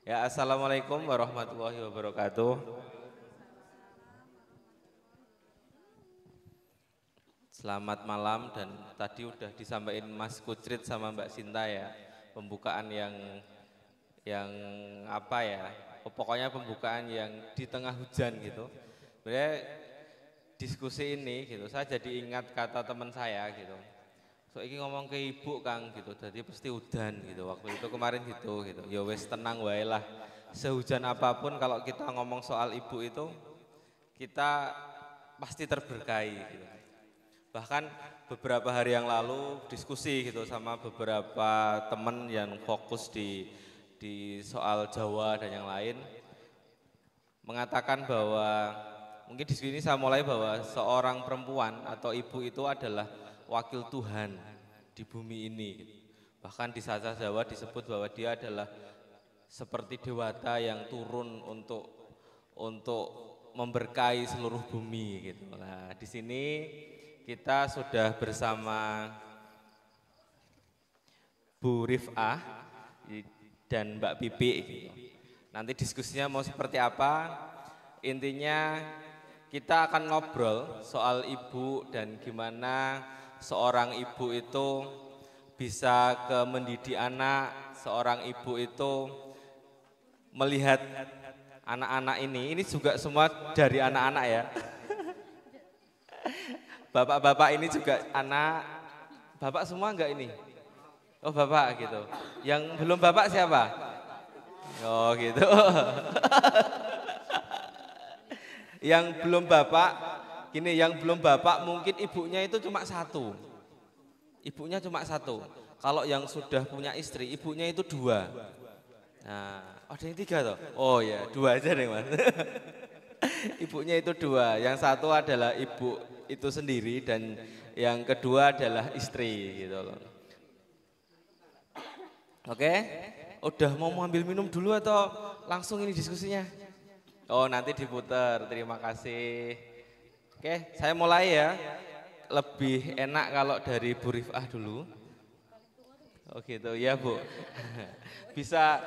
Ya, assalamualaikum warahmatullahi wabarakatuh. Selamat malam dan tadi udah disampaikan Mas Kucrit sama Mbak Sinta ya, pembukaan yang apa ya? Pokoknya pembukaan yang di tengah hujan gitu. Sebenarnya diskusi ini gitu, saya jadi ingat kata teman saya gitu. So ini ngomong ke ibu Kang gitu, jadi pasti udan gitu. Waktu itu kemarin gitu. Ya wes tenang wae lah. Sehujan apapun kalau kita ngomong soal ibu itu kita pasti terberkahi gitu. Bahkan beberapa hari yang lalu diskusi gitu sama beberapa teman yang fokus di soal Jawa dan yang lain mengatakan bahwa mungkin di sini saya mulai bahwa seorang perempuan atau ibu itu adalah wakil Tuhan di bumi ini. Bahkan di bahasa Jawa disebut bahwa dia adalah seperti dewata yang turun untuk memberkahi seluruh bumi gitu. Nah, di sini kita sudah bersama Bu Rif'ah dan Mbak Pipi gitu. Nanti diskusinya mau seperti apa? Intinya kita akan ngobrol soal ibu dan gimana seorang ibu itu bisa mendidik anak, seorang ibu itu melihat anak-anak ini juga semua dari anak-anak ya. Bapak-bapak ini juga anak, bapak semua enggak ini? Oh bapak gitu. Yang belum bapak siapa? Oh gitu. Yang belum bapak, gini yang belum bapak mungkin ibunya itu cuma satu. Ibunya cuma satu. Kalau yang sudah punya istri, ibunya itu dua. Nah, ada yang tiga toh? Oh ya, dua aja deh mas. Ibunya itu dua. Yang satu adalah ibu itu sendiri dan yang kedua adalah istri gitu loh. Oke, udah mau ambil minum dulu atau langsung ini diskusinya? Oh nanti diputar, terima kasih. Oke, saya mulai ya. Lebih enak kalau dari Bu Rif'ah dulu. Oh gitu, ya Bu. Bisa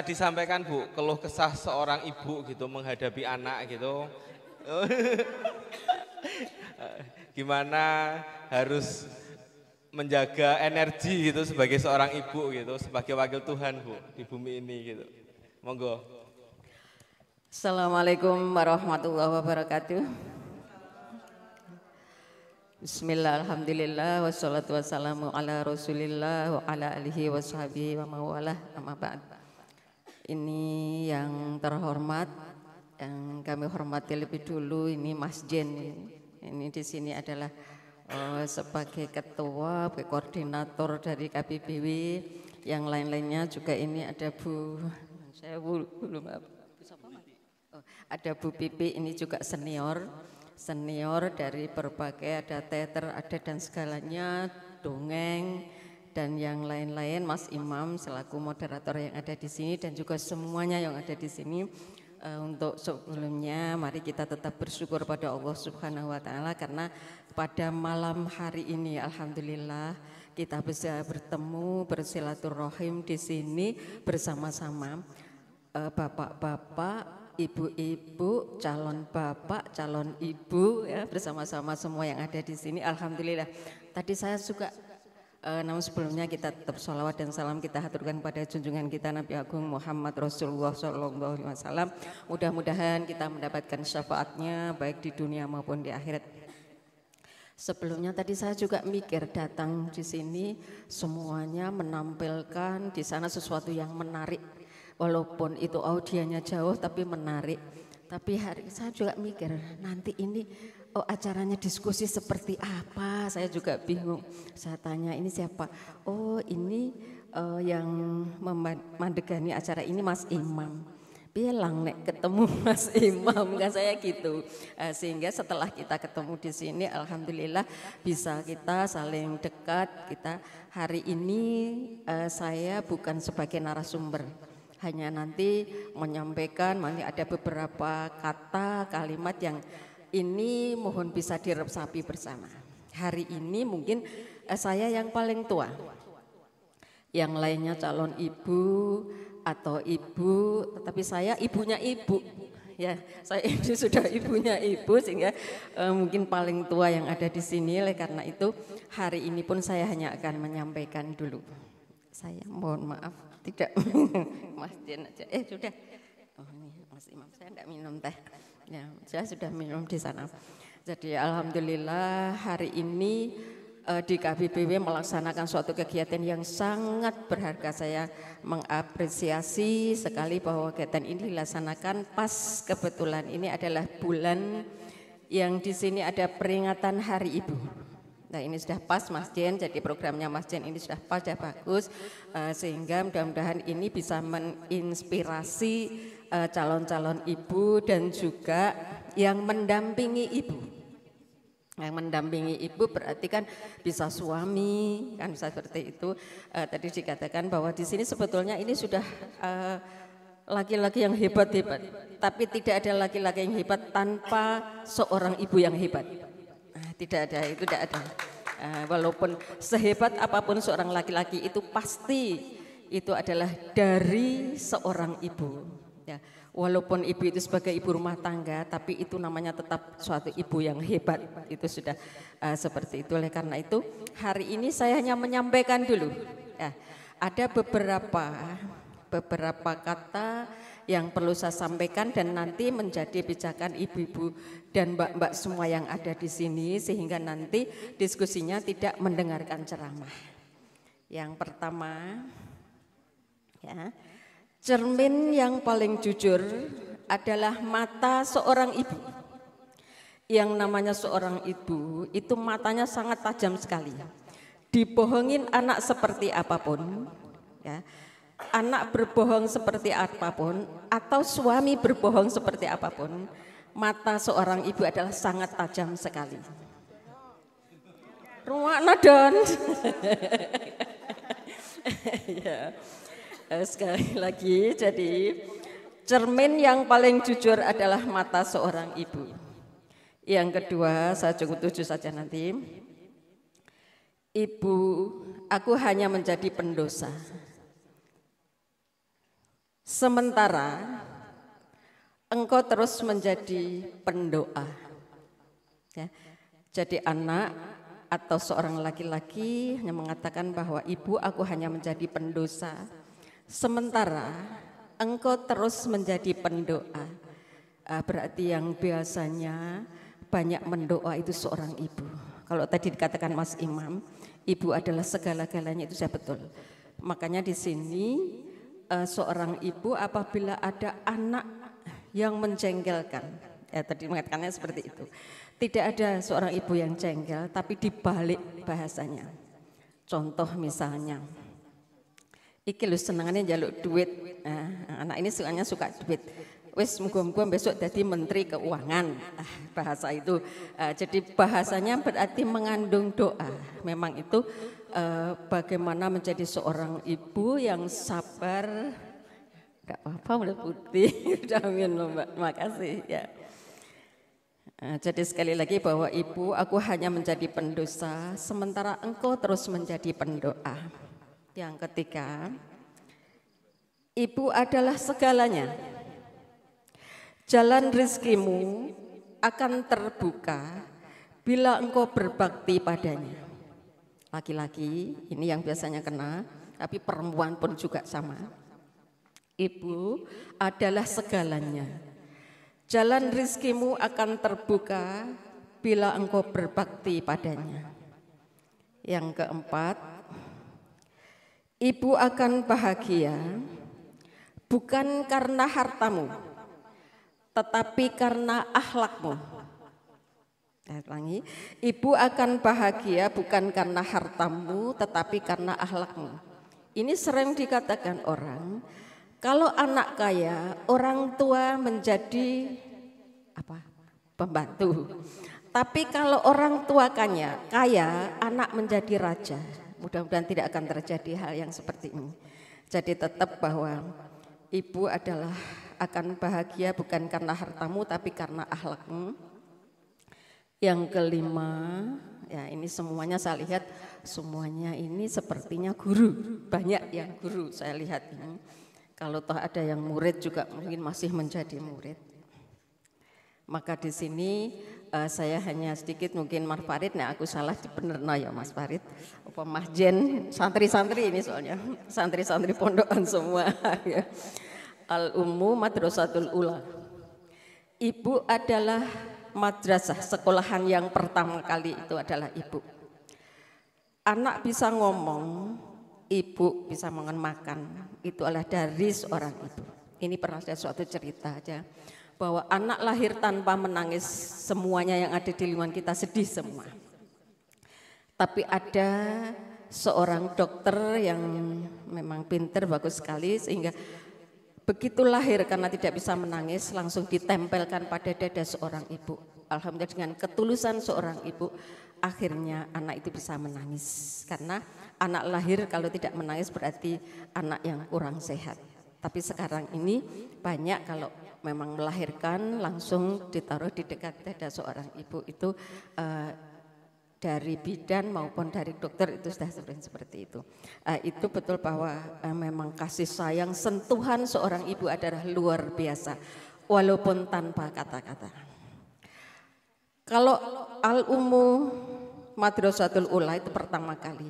disampaikan Bu, keluh kesah seorang ibu gitu menghadapi anak gitu. Gimana harus menjaga energi gitu sebagai seorang ibu gitu, sebagai wakil Tuhan Bu di bumi ini gitu. Monggo. Assalamualaikum warahmatullahi wabarakatuh. Bismillah, alhamdulillah, wassalatu wassalamu ala rasulillah wa ala alihi wa sahbihi wa mawalah, amma ba'd. Ini yang terhormat, yang kami hormati lebih dulu, ini Mas Jen. Ini di sini adalah sebagai ketua, koordinator dari KBBW. Yang lain-lainnya juga ini ada saya belum apa. Ada Bu Pipi, ini juga senior dari berbagai, ada teater, ada dan segalanya, dongeng dan yang lain-lain. Mas Imam selaku moderator yang ada di sini dan juga semuanya yang ada di sini. Untuk sebelumnya mari kita tetap bersyukur pada Allah Subhanahu wa taala karena pada malam hari ini alhamdulillah kita bisa bertemu bersilaturahim di sini bersama-sama bapak-bapak, ibu-ibu, calon bapak, calon ibu ya bersama-sama semua yang ada di sini. Alhamdulillah. Tadi saya suka namun sebelumnya kita tetap sholawat dan salam kita haturkan pada junjungan kita Nabi Agung Muhammad Rasulullah SAW. Mudah-mudahan kita mendapatkan syafaatnya baik di dunia maupun di akhirat. Sebelumnya tadi saya juga mikir datang di sini semuanya menampilkan di sana sesuatu yang menarik. Walaupun itu audienya jauh tapi menarik. Tapi hari saya juga mikir nanti ini acaranya diskusi seperti apa, saya juga bingung. Saya tanya ini siapa? Oh ini yang memandegani acara ini Mas Imam. Bilang nek ketemu Mas Imam kan saya gitu. Sehingga setelah kita ketemu di sini alhamdulillah bisa kita saling dekat. Kita hari ini saya bukan sebagai narasumber. Hanya nanti menyampaikan, ada beberapa kata, kalimat yang ini mohon bisa diresapi bersama. Hari ini mungkin saya yang paling tua. Yang lainnya calon ibu, atau ibu, tetapi saya ibunya ibu. Ya, saya ini sudah ibunya ibu sehingga mungkin paling tua yang ada di sini. Oleh karena itu hari ini pun saya hanya akan menyampaikan dulu. Saya mohon maaf tidak Mas Jen aja. Sudah. Oh ini Mas Imam, saya tidak minum teh. Ya, saya sudah minum di sana. Jadi alhamdulillah hari ini di KBBW melaksanakan suatu kegiatan yang sangat berharga. Saya mengapresiasi sekali bahwa kegiatan ini dilaksanakan pas kebetulan ini adalah bulan yang di sini ada peringatan Hari Ibu. Nah ini sudah pas Mas Jen, jadi programnya Mas Jen ini sudah pas, sudah bagus, sehingga mudah-mudahan ini bisa menginspirasi calon-calon ibu dan juga yang mendampingi ibu. Yang mendampingi ibu berarti kan bisa suami, kan bisa seperti itu. Tadi dikatakan bahwa di sini sebetulnya ini sudah laki-laki yang hebat-hebat, tapi tidak ada laki-laki yang hebat tanpa seorang ibu yang hebat. Tidak ada, itu tidak ada. Walaupun sehebat apapun seorang laki-laki itu pasti itu adalah dari seorang ibu. Ya. Walaupun ibu itu sebagai ibu rumah tangga, tapi itu namanya tetap suatu ibu yang hebat. Itu sudah seperti itu. Oleh karena itu hari ini saya hanya menyampaikan dulu. Ya, ada beberapa kata yang perlu saya sampaikan dan nanti menjadi pijakan ibu-ibu dan mbak-mbak semua yang ada di sini sehingga nanti diskusinya tidak mendengarkan ceramah. Yang pertama, ya. Cermin yang paling jujur adalah mata seorang ibu. Yang namanya seorang ibu itu matanya sangat tajam sekali. Dibohongin anak seperti apapun, ya, anak berbohong seperti apapun, atau suami berbohong seperti apapun, mata seorang ibu adalah sangat tajam sekali. Rumakna don. Ya. Sekali lagi, jadi cermin yang paling jujur adalah mata seorang ibu. Yang kedua, saya cukup 7 saja nanti. Ibu, aku hanya menjadi pendosa. Sementara engkau terus menjadi pendoa. Ya. Jadi anak atau seorang laki-laki yang mengatakan bahwa ibu, aku hanya menjadi pendosa. Sementara engkau terus menjadi pendoa. Berarti yang biasanya banyak mendoa itu seorang ibu. Kalau tadi dikatakan Mas Imam, ibu adalah segala-galanya, itu saya betul. Makanya di sini seorang ibu apabila ada anak yang menjengkelkan, ya tadi mengatakannya seperti itu. Tidak ada seorang ibu yang jengkel, tapi dibalik bahasanya. Contoh misalnya, iki lu senangannya jaluk duit, anak ini sukanya suka duit. Wes muga-muga besok jadi menteri keuangan, bahasa itu. Jadi bahasanya berarti mengandung doa. Memang itu bagaimana menjadi seorang ibu yang sabar. Enggak apa-apa, udah putih. Udah minum, Mbak. Makasih ya. Jadi sekali lagi bahwa ibu, aku hanya menjadi pendosa, sementara engkau terus menjadi pendoa. Yang ketiga, ibu adalah segalanya. Jalan rezekimu akan terbuka bila engkau berbakti padanya. Laki-laki, ini yang biasanya kena, tapi perempuan pun juga sama. Ibu adalah segalanya. Jalan rezekimu akan terbuka bila engkau berbakti padanya. Yang keempat, ibu akan bahagia bukan karena hartamu, tetapi karena akhlakmu. Saya ulangi, ibu akan bahagia bukan karena hartamu, tetapi karena akhlakmu. Ini sering dikatakan orang, kalau anak kaya, orang tua menjadi pembantu. Tapi kalau orang tua kaya, anak menjadi raja. Mudah-mudahan tidak akan terjadi hal yang seperti ini. Jadi tetap bahwa ibu adalah akan bahagia bukan karena hartamu tapi karena akhlakmu. Yang kelima, ya ini semuanya saya lihat semuanya ini sepertinya guru, banyak yang guru saya lihat ini. Kalau toh ada yang murid juga mungkin masih menjadi murid. Maka di sini saya hanya sedikit mungkin Mas Farid, nah aku salah dibenerno ya Mas Farid. Apa Mahjen, santri-santri ini soalnya, santri-santri pondokan semua. Ya. Al-Ummu Madrasatul Ula. Ibu adalah madrasah, sekolahan yang pertama kali itu adalah ibu. Anak bisa ngomong, ibu bisa makan, itu adalah dari seorang ibu. Ini pernah ada suatu cerita aja, bahwa anak lahir tanpa menangis, semuanya yang ada di lingkungan kita sedih semua. Tapi ada seorang dokter yang memang pinter, bagus sekali, sehingga begitu lahir karena tidak bisa menangis, langsung ditempelkan pada dada seorang ibu. Alhamdulillah dengan ketulusan seorang ibu, akhirnya anak itu bisa menangis. Karena anak lahir kalau tidak menangis berarti anak yang kurang sehat. Tapi sekarang ini banyak kalau memang melahirkan langsung ditaruh di dekat dada seorang ibu itu dari bidan maupun dari dokter itu sudah seperti itu. Itu betul bahwa memang kasih sayang, sentuhan seorang ibu adalah luar biasa walaupun tanpa kata-kata. Kalau Al-Ummu Madrasatul Ula itu pertama kali,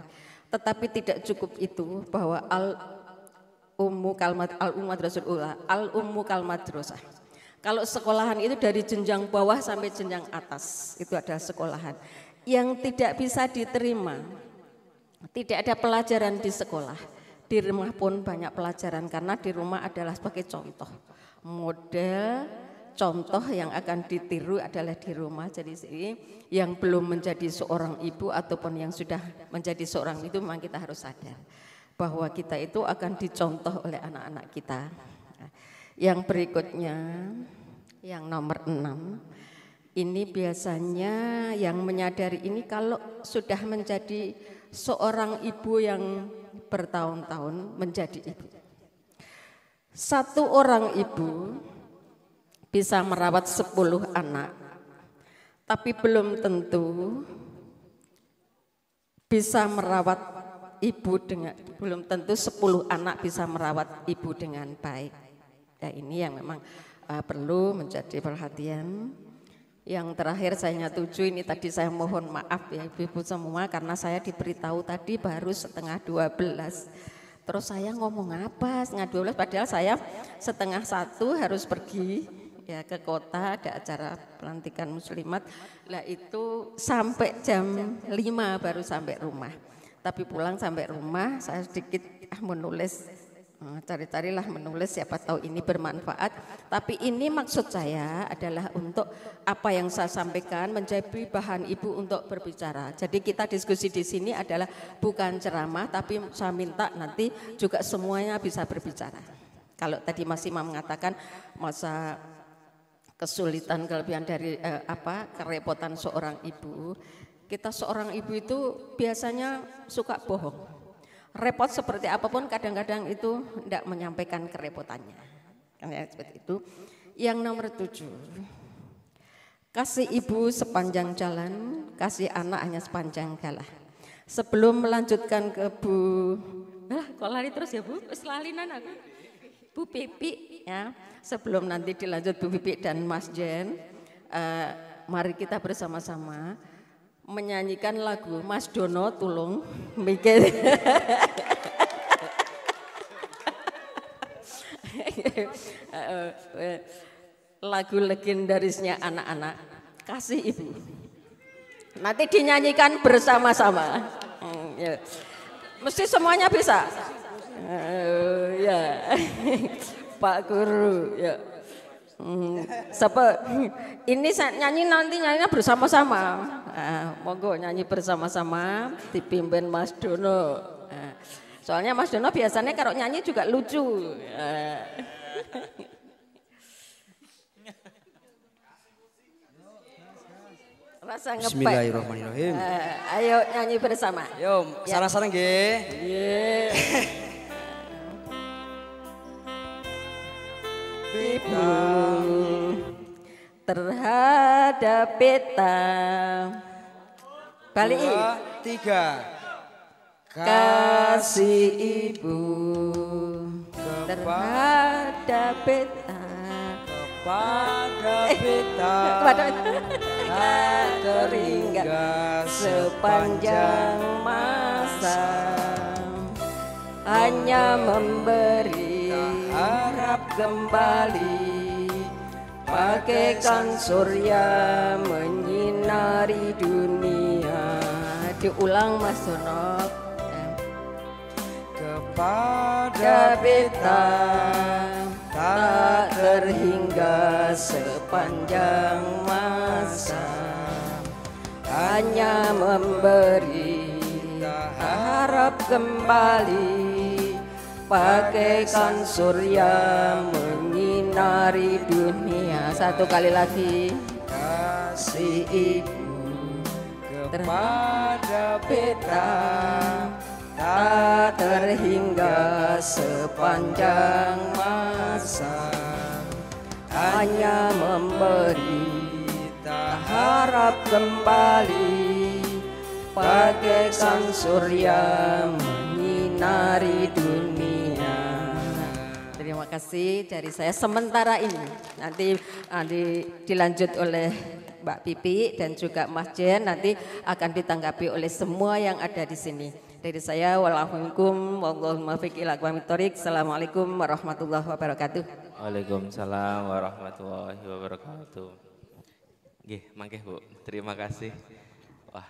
tetapi tidak cukup itu bahwa Al-Ummu Madrasatul Ula, Al-Ummu Kal Madrasah. Kalau sekolahan itu dari jenjang bawah sampai jenjang atas, itu adalah sekolahan. Yang tidak bisa diterima, tidak ada pelajaran di sekolah, di rumah pun banyak pelajaran karena di rumah adalah sebagai contoh, model, contoh yang akan ditiru adalah di rumah. Jadi yang belum menjadi seorang ibu ataupun yang sudah menjadi seorang itu memang kita harus sadar bahwa kita itu akan dicontoh oleh anak-anak kita. Yang berikutnya, yang nomor 6, ini biasanya yang menyadari ini kalau sudah menjadi seorang ibu yang bertahun-tahun menjadi ibu. Satu orang ibu bisa merawat 10 anak, tapi belum tentu bisa merawat ibu dengan, belum tentu 10 anak bisa merawat ibu dengan baik. Ya, ini yang memang perlu menjadi perhatian. Yang terakhir saya nyatuju, ini tadi saya mohon maaf ya ibu-ibu semua karena saya diberitahu tadi baru setengah 12. Terus saya ngomong apa setengah 12 padahal saya setengah 1 harus pergi ya ke kota, ada acara pelantikan muslimat. Lah itu sampai jam 5 baru sampai rumah. Tapi pulang sampai rumah saya sedikit menulis, cari-carilah menulis, siapa tahu ini bermanfaat. Tapi ini maksud saya adalah untuk apa yang saya sampaikan menjadi bahan ibu untuk berbicara. Jadi kita diskusi di sini adalah bukan ceramah, tapi saya minta nanti juga semuanya bisa berbicara. Kalau tadi Mas Imam mengatakan masa kesulitan kelebihan dari kerepotan seorang ibu, kita seorang ibu itu biasanya suka bohong. Repot seperti apapun kadang-kadang itu tidak menyampaikan kerepotannya. Kan ya, seperti itu. Yang nomor 7, kasih ibu sepanjang jalan, kasih anak hanya sepanjang galah. Sebelum melanjutkan ke Bu, kok lari terus ya Bu? Selalinan aku. Bu Pipi ya. Sebelum nanti dilanjut Bu Pipi dan Mas Jen, mari kita bersama-sama menyanyikan lagu Mas Dono tulung mikir. Lagu legendarisnya anak-anak, kasih ibu. Nanti dinyanyikan bersama-sama. Ya. Mesti semuanya bisa. Ya. Pak Guru ya. Ini saya nyanyi nanti nyanyinya bersama-sama. Monggo nyanyi bersama-sama dipimpin Mas Dono. Soalnya Mas Dono biasanya kalau nyanyi juga lucu. Rasa ngepek. Bismillahirrahmanirrahim. Ayo nyanyi bersama. Yo, sarang-sarang nggih. Yeah. Ibu terhadap beta. Balik. 2, 3. Kasih ibu terhadap beta kepada beta tak terhingga sepanjang masa, hanya memberi harap kembali, bagaikan surya menyinari dunia. Diulang Mas Donop. kepada beta tak terhingga sepanjang masa, hanya memberi harap kembali, bagaikan surya menyinari dunia. Satu kali lagi. kasih ibu kepada beta tak terhingga sepanjang masa, hanya memberi harap kembali, bagaikan surya menyinari dunia. Terima kasih dari saya sementara ini. Nanti dilanjut oleh Mbak Pipi dan juga Mas Jen, nanti akan ditanggapi oleh semua yang ada di sini. Dari saya, walaupun wallahul muwaffiq ila aqwamit thoriq. Assalamualaikum warahmatullahi wabarakatuh. Waalaikumsalam warahmatullahi wabarakatuh. Nggih, mangke Bu. Terima kasih. Wah.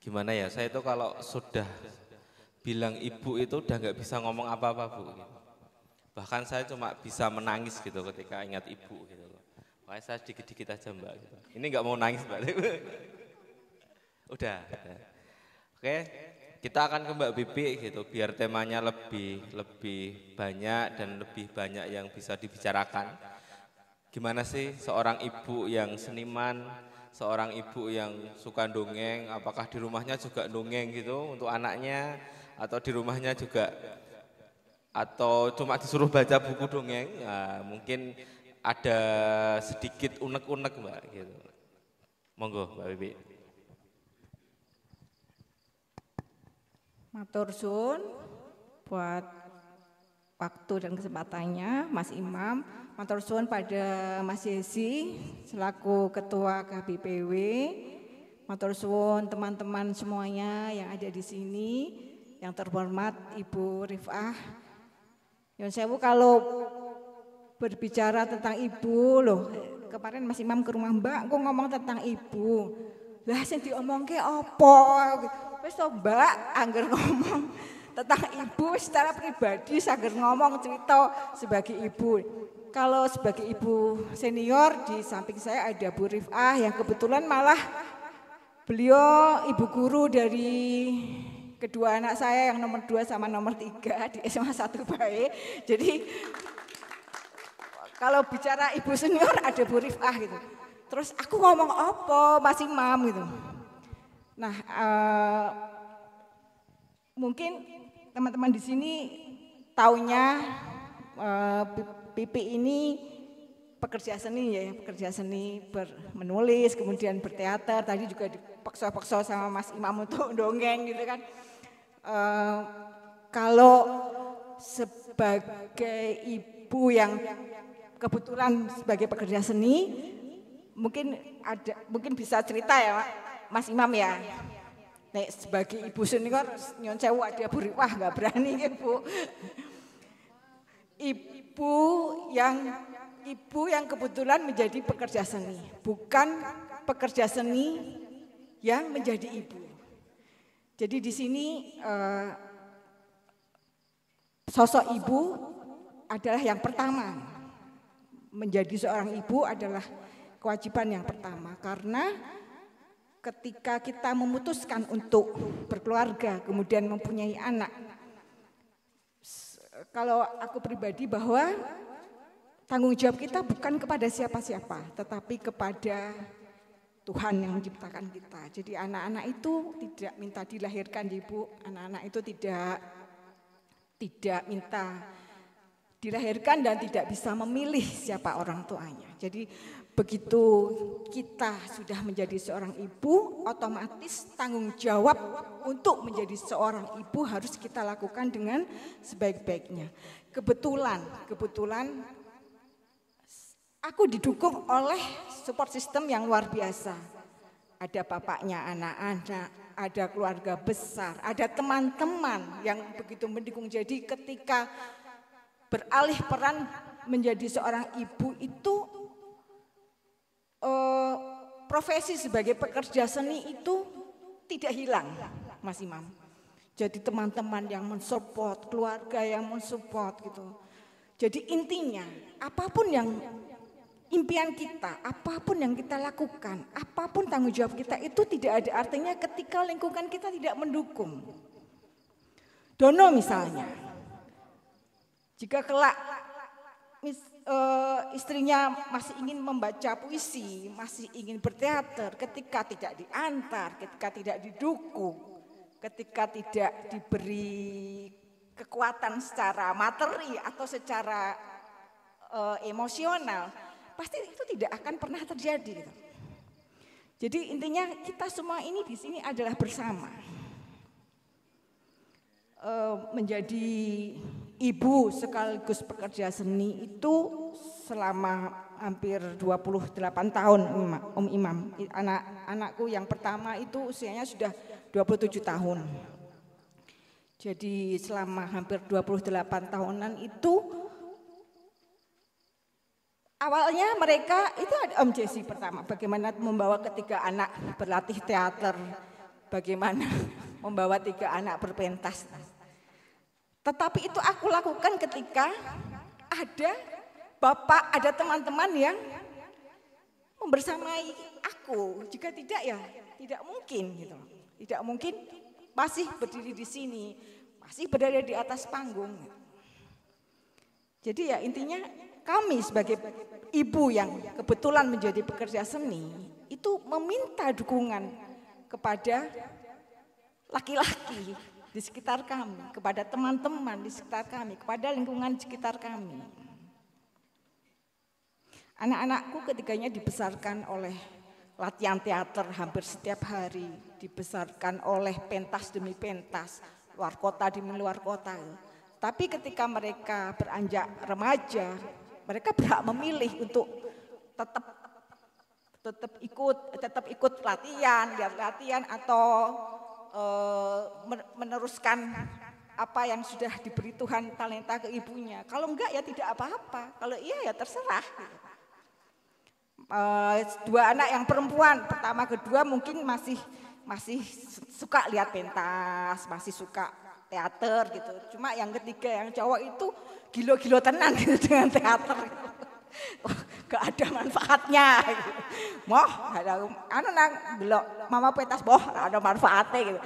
Gimana ya? Saya itu kalau sudah bilang ibu itu udah nggak bisa ngomong apa-apa Bu. Bahkan saya cuma bisa menangis gitu ketika ingat ibu gitu. Makanya saya dikit-dikit aja Mbak. Gitu. Ini nggak mau nangis Mbak. Udah. Oke, kita akan ke Mbak Bibi gitu, biar temanya lebih banyak dan lebih banyak yang bisa dibicarakan. Gimana sih seorang ibu yang seniman, seorang ibu yang suka dongeng, apakah di rumahnya juga dongeng gitu untuk anaknya, atau di rumahnya juga, atau cuma disuruh baca buku dongeng, nah, mungkin ada sedikit unek-unek Mbak gitu. Monggo Mbak Bibi. Matur suwun buat waktu dan kesempatannya Mas Imam. Matur suwun pada Mas Yesi selaku Ketua KBPW. Matur suwun teman-teman semuanya yang ada di sini. Yang terhormat Ibu Rifah. Yon sewu kalau berbicara tentang ibu loh, kemarin Mas Imam ke rumah Mbak, aku ngomong tentang ibu. Lah sing diomongke apa? Wis to Mbak, angger ngomong tentang ibu secara pribadi, angger ngomong cerita sebagai ibu. Kalau sebagai ibu senior di samping saya ada Bu Rifah yang kebetulan malah beliau ibu guru dari kedua anak saya yang nomor 2 sama nomor 3 di SMA 1 Bae. Jadi kalau bicara ibu senior ada Bu Rifah gitu. Terus aku ngomong apa Mas Imam gitu. Nah, mungkin teman-teman di sini taunya Pipi ini pekerja seni ya, pekerja seni menulis, kemudian berteater. Tadi juga dipaksa-paksa sama Mas Imam untuk dongeng gitu kan. Kalau sebagai ibu yang kebetulan sebagai pekerja seni, mungkin bisa cerita ya Mas Imam ya. Nek sebagai ibu senior nyon sewu ada Bu Rifah nggak berani Ibu. Ibu yang kebetulan menjadi pekerja seni, bukan pekerja seni yang menjadi ibu. Jadi di sini sosok ibu adalah yang pertama. Menjadi seorang ibu adalah kewajiban yang pertama karena ketika kita memutuskan untuk berkeluarga kemudian mempunyai anak, kalau aku pribadi bahwa tanggung jawab kita bukan kepada siapa-siapa tetapi kepada Tuhan yang menciptakan kita. Jadi anak-anak itu tidak minta dilahirkan Ibu, anak-anak itu tidak minta dilahirkan dan tidak bisa memilih siapa orang tuanya. Jadi begitu kita sudah menjadi seorang ibu, otomatis tanggung jawab untuk menjadi seorang ibu harus kita lakukan dengan sebaik-baiknya. Kebetulan aku didukung oleh support system yang luar biasa. Ada bapaknya anak-anak, ada keluarga besar, ada teman-teman yang begitu mendukung. Jadi ketika beralih peran menjadi seorang ibu itu profesi sebagai pekerja seni itu tidak hilang, Mas Imam. Jadi teman-teman yang mensupport, keluarga yang mensupport gitu. Jadi intinya apapun yang impian kita, apapun yang kita lakukan, apapun tanggung jawab kita itu tidak ada artinya ketika lingkungan kita tidak mendukung. Dono misalnya, jika kelak istrinya masih ingin membaca puisi, masih ingin berteater, ketika tidak diantar, ketika tidak didukung, ketika tidak diberi kekuatan secara materi atau secara emosional, pasti itu tidak akan pernah terjadi. Jadi intinya kita semua ini di sini adalah bersama. Menjadi ibu sekaligus pekerja seni itu selama hampir 28 tahun Om Imam. Anakku yang pertama itu usianya sudah 27 tahun. Jadi selama hampir 28 tahunan itu awalnya mereka itu ada Om Jesse pertama, bagaimana membawa ketiga anak berlatih teater, bagaimana membawa 3 anak berpentas. Tetapi itu aku lakukan ketika ada bapak, ada teman-teman yang membersamai aku. Jika tidak ya tidak mungkin gitu. Tidak mungkin masih berdiri di sini, masih berada di atas panggung. Jadi ya intinya kami sebagai ibu yang kebetulan menjadi pekerja seni itu meminta dukungan kepada laki-laki di sekitar kami, kepada teman-teman di sekitar kami, kepada lingkungan di sekitar kami. Anak-anakku ketiganya dibesarkan oleh latihan teater hampir setiap hari, dibesarkan oleh pentas demi pentas, luar kota demi luar kota. Tapi ketika mereka beranjak remaja, mereka berhak memilih untuk tetap ikut latihan atau meneruskan apa yang sudah diberi Tuhan talenta ke ibunya. Kalau enggak ya tidak apa-apa, kalau iya ya terserah. 2 anak yang perempuan, pertama kedua mungkin masih suka lihat pentas, masih suka teater gitu. Cuma yang ketiga yang cowok itu gilo-gilo tenan gitu dengan teater. Gak ada manfaatnya gitu. Moh, ada nang belok mama pentas boh, gak ada manfaatnya gitu.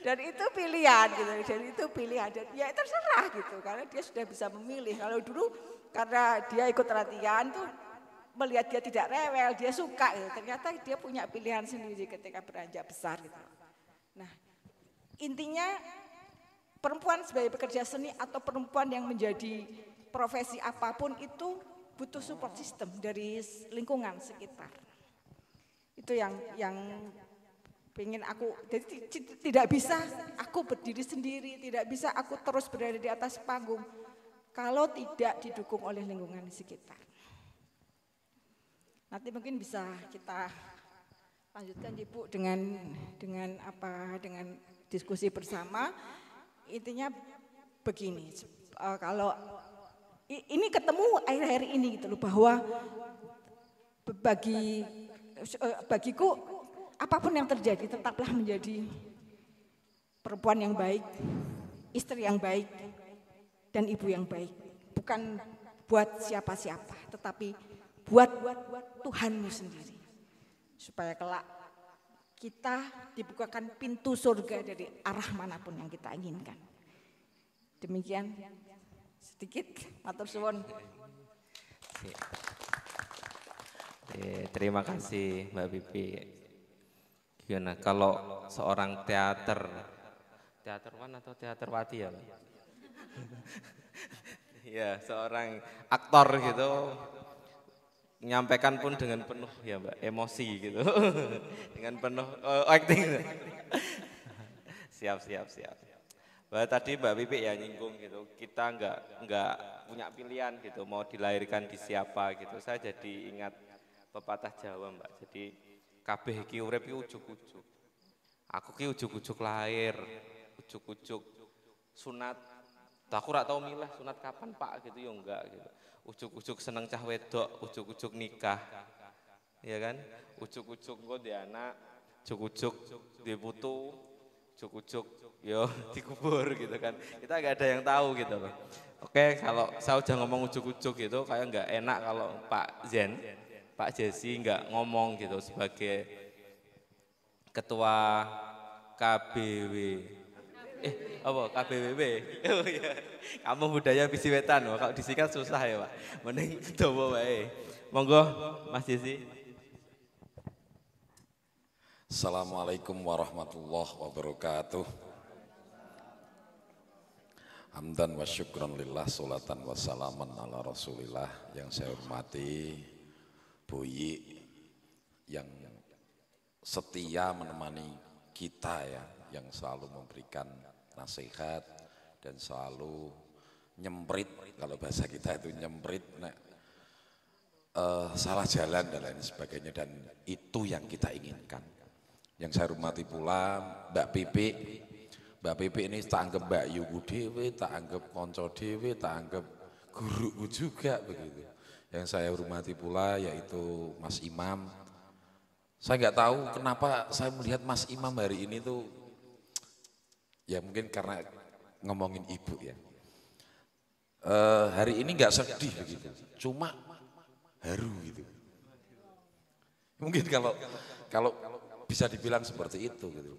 Dan itu pilihan gitu. Dan itu pilihan. Dan ya terserah gitu karena dia sudah bisa memilih. Kalau dulu karena dia ikut latihan tuh melihat dia tidak rewel, dia suka gitu. Ternyata dia punya pilihan sendiri ketika beranjak besar gitu. Nah, intinya perempuan sebagai pekerja seni atau perempuan yang menjadi profesi apapun itu butuh support system dari lingkungan sekitar. Itu yang pengen aku, jadi tidak bisa aku berdiri sendiri, tidak bisa aku terus berada di atas panggung kalau tidak didukung oleh lingkungan di sekitar. Nanti mungkin bisa kita lanjutkan Ibu dengan diskusi bersama. Intinya begini, kalau ini ketemu akhir-akhir ini gitu loh, bahwa bagiku apapun yang terjadi tetaplah menjadi perempuan yang baik, istri yang baik, dan ibu yang baik. Bukan buat siapa-siapa, tetapi buat Tuhanmu sendiri. Supaya kelak kita dibukakan pintu surga dari arah manapun yang kita inginkan. Demikian sedikit, matur suwun. Terima kasih Mbak Bibi. Gimana kalau seorang teaterwan atau teaterwati ya Mbak? ya seorang aktor gitu, menyampaikan pun dengan penuh ya Mbak, emosi gitu, dengan penuh acting. Siap. Bahwa tadi Mbak Pipi ya nyinggung gitu, kita nggak punya pilihan gitu, mau dilahirkan di siapa gitu. Saya jadi ingat pepatah Jawa Mbak, jadi kabeh iki urip iki ujug-ujug. Aku ki ujug-ujug lahir, ujug-ujug sunat. Aku ora tau milah sunat kapan Pak gitu ya enggak gitu. Ujug-ujug seneng cah wedok, ujug-ujug nikah. Ya kan? Ujug-ujug engko ndek anak, ujug-ujug duwe putu, ujug-ujug yo dikubur gitu kan. Kita enggak ada yang tahu gitu loh. Oke, kalau saya udah ngomong ujug-ujug gitu kayak enggak enak kalau Pak Jesse enggak ngomong gitu sebagai ketua KBW. Apa KBWB? Oh iya. Kamu budaya Bisi Wetan, kalau disingkat susah ya, Pak. Mending dawa wae. Monggo Mas Jesse. Assalamualaikum warahmatullahi wabarakatuh. Hamdan wa syukran lillah, salatan wa salaman ala rasulillah. Yang saya hormati Bu Yi yang setia menemani kita ya, yang selalu memberikan nasihat dan selalu nyemprit, kalau bahasa kita itu nyemprit, salah jalan dan lain sebagainya, dan itu yang kita inginkan. Yang saya hormati pula Mbak Pipi ini tak anggap Mbak Yuku dewe, tak anggap konco dewe, tak anggap guruku juga begitu. Yang saya hormati pula yaitu Mas Imam. Saya nggak tahu kenapa saya melihat Mas Imam hari ini tuh, ya mungkin karena ngomongin ibu ya. Hari ini nggak sedih begitu, cuma haru gitu. Mungkin kalau bisa dibilang seperti itu gitu.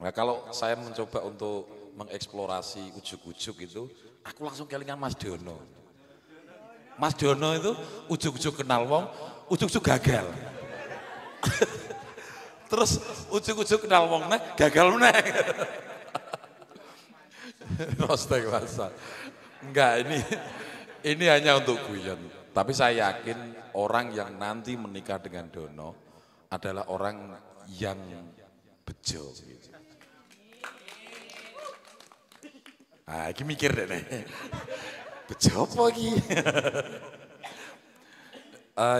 Nah kalau saya mencoba untuk mengeksplorasi ujuk-ujuk itu, aku langsung kelingan Mas Dono. Mas Dono itu ujuk-ujuk kenal wong, ujuk-ujuk gagal. Terus ujuk-ujuk kenal wong neh, gagal meneh. Rostek masa. Enggak, ini hanya untuk guyon. Tapi saya yakin orang yang nanti menikah dengan Dono adalah orang yang bejo. Ah, ini mikir deh nih. Bejo apa lagi?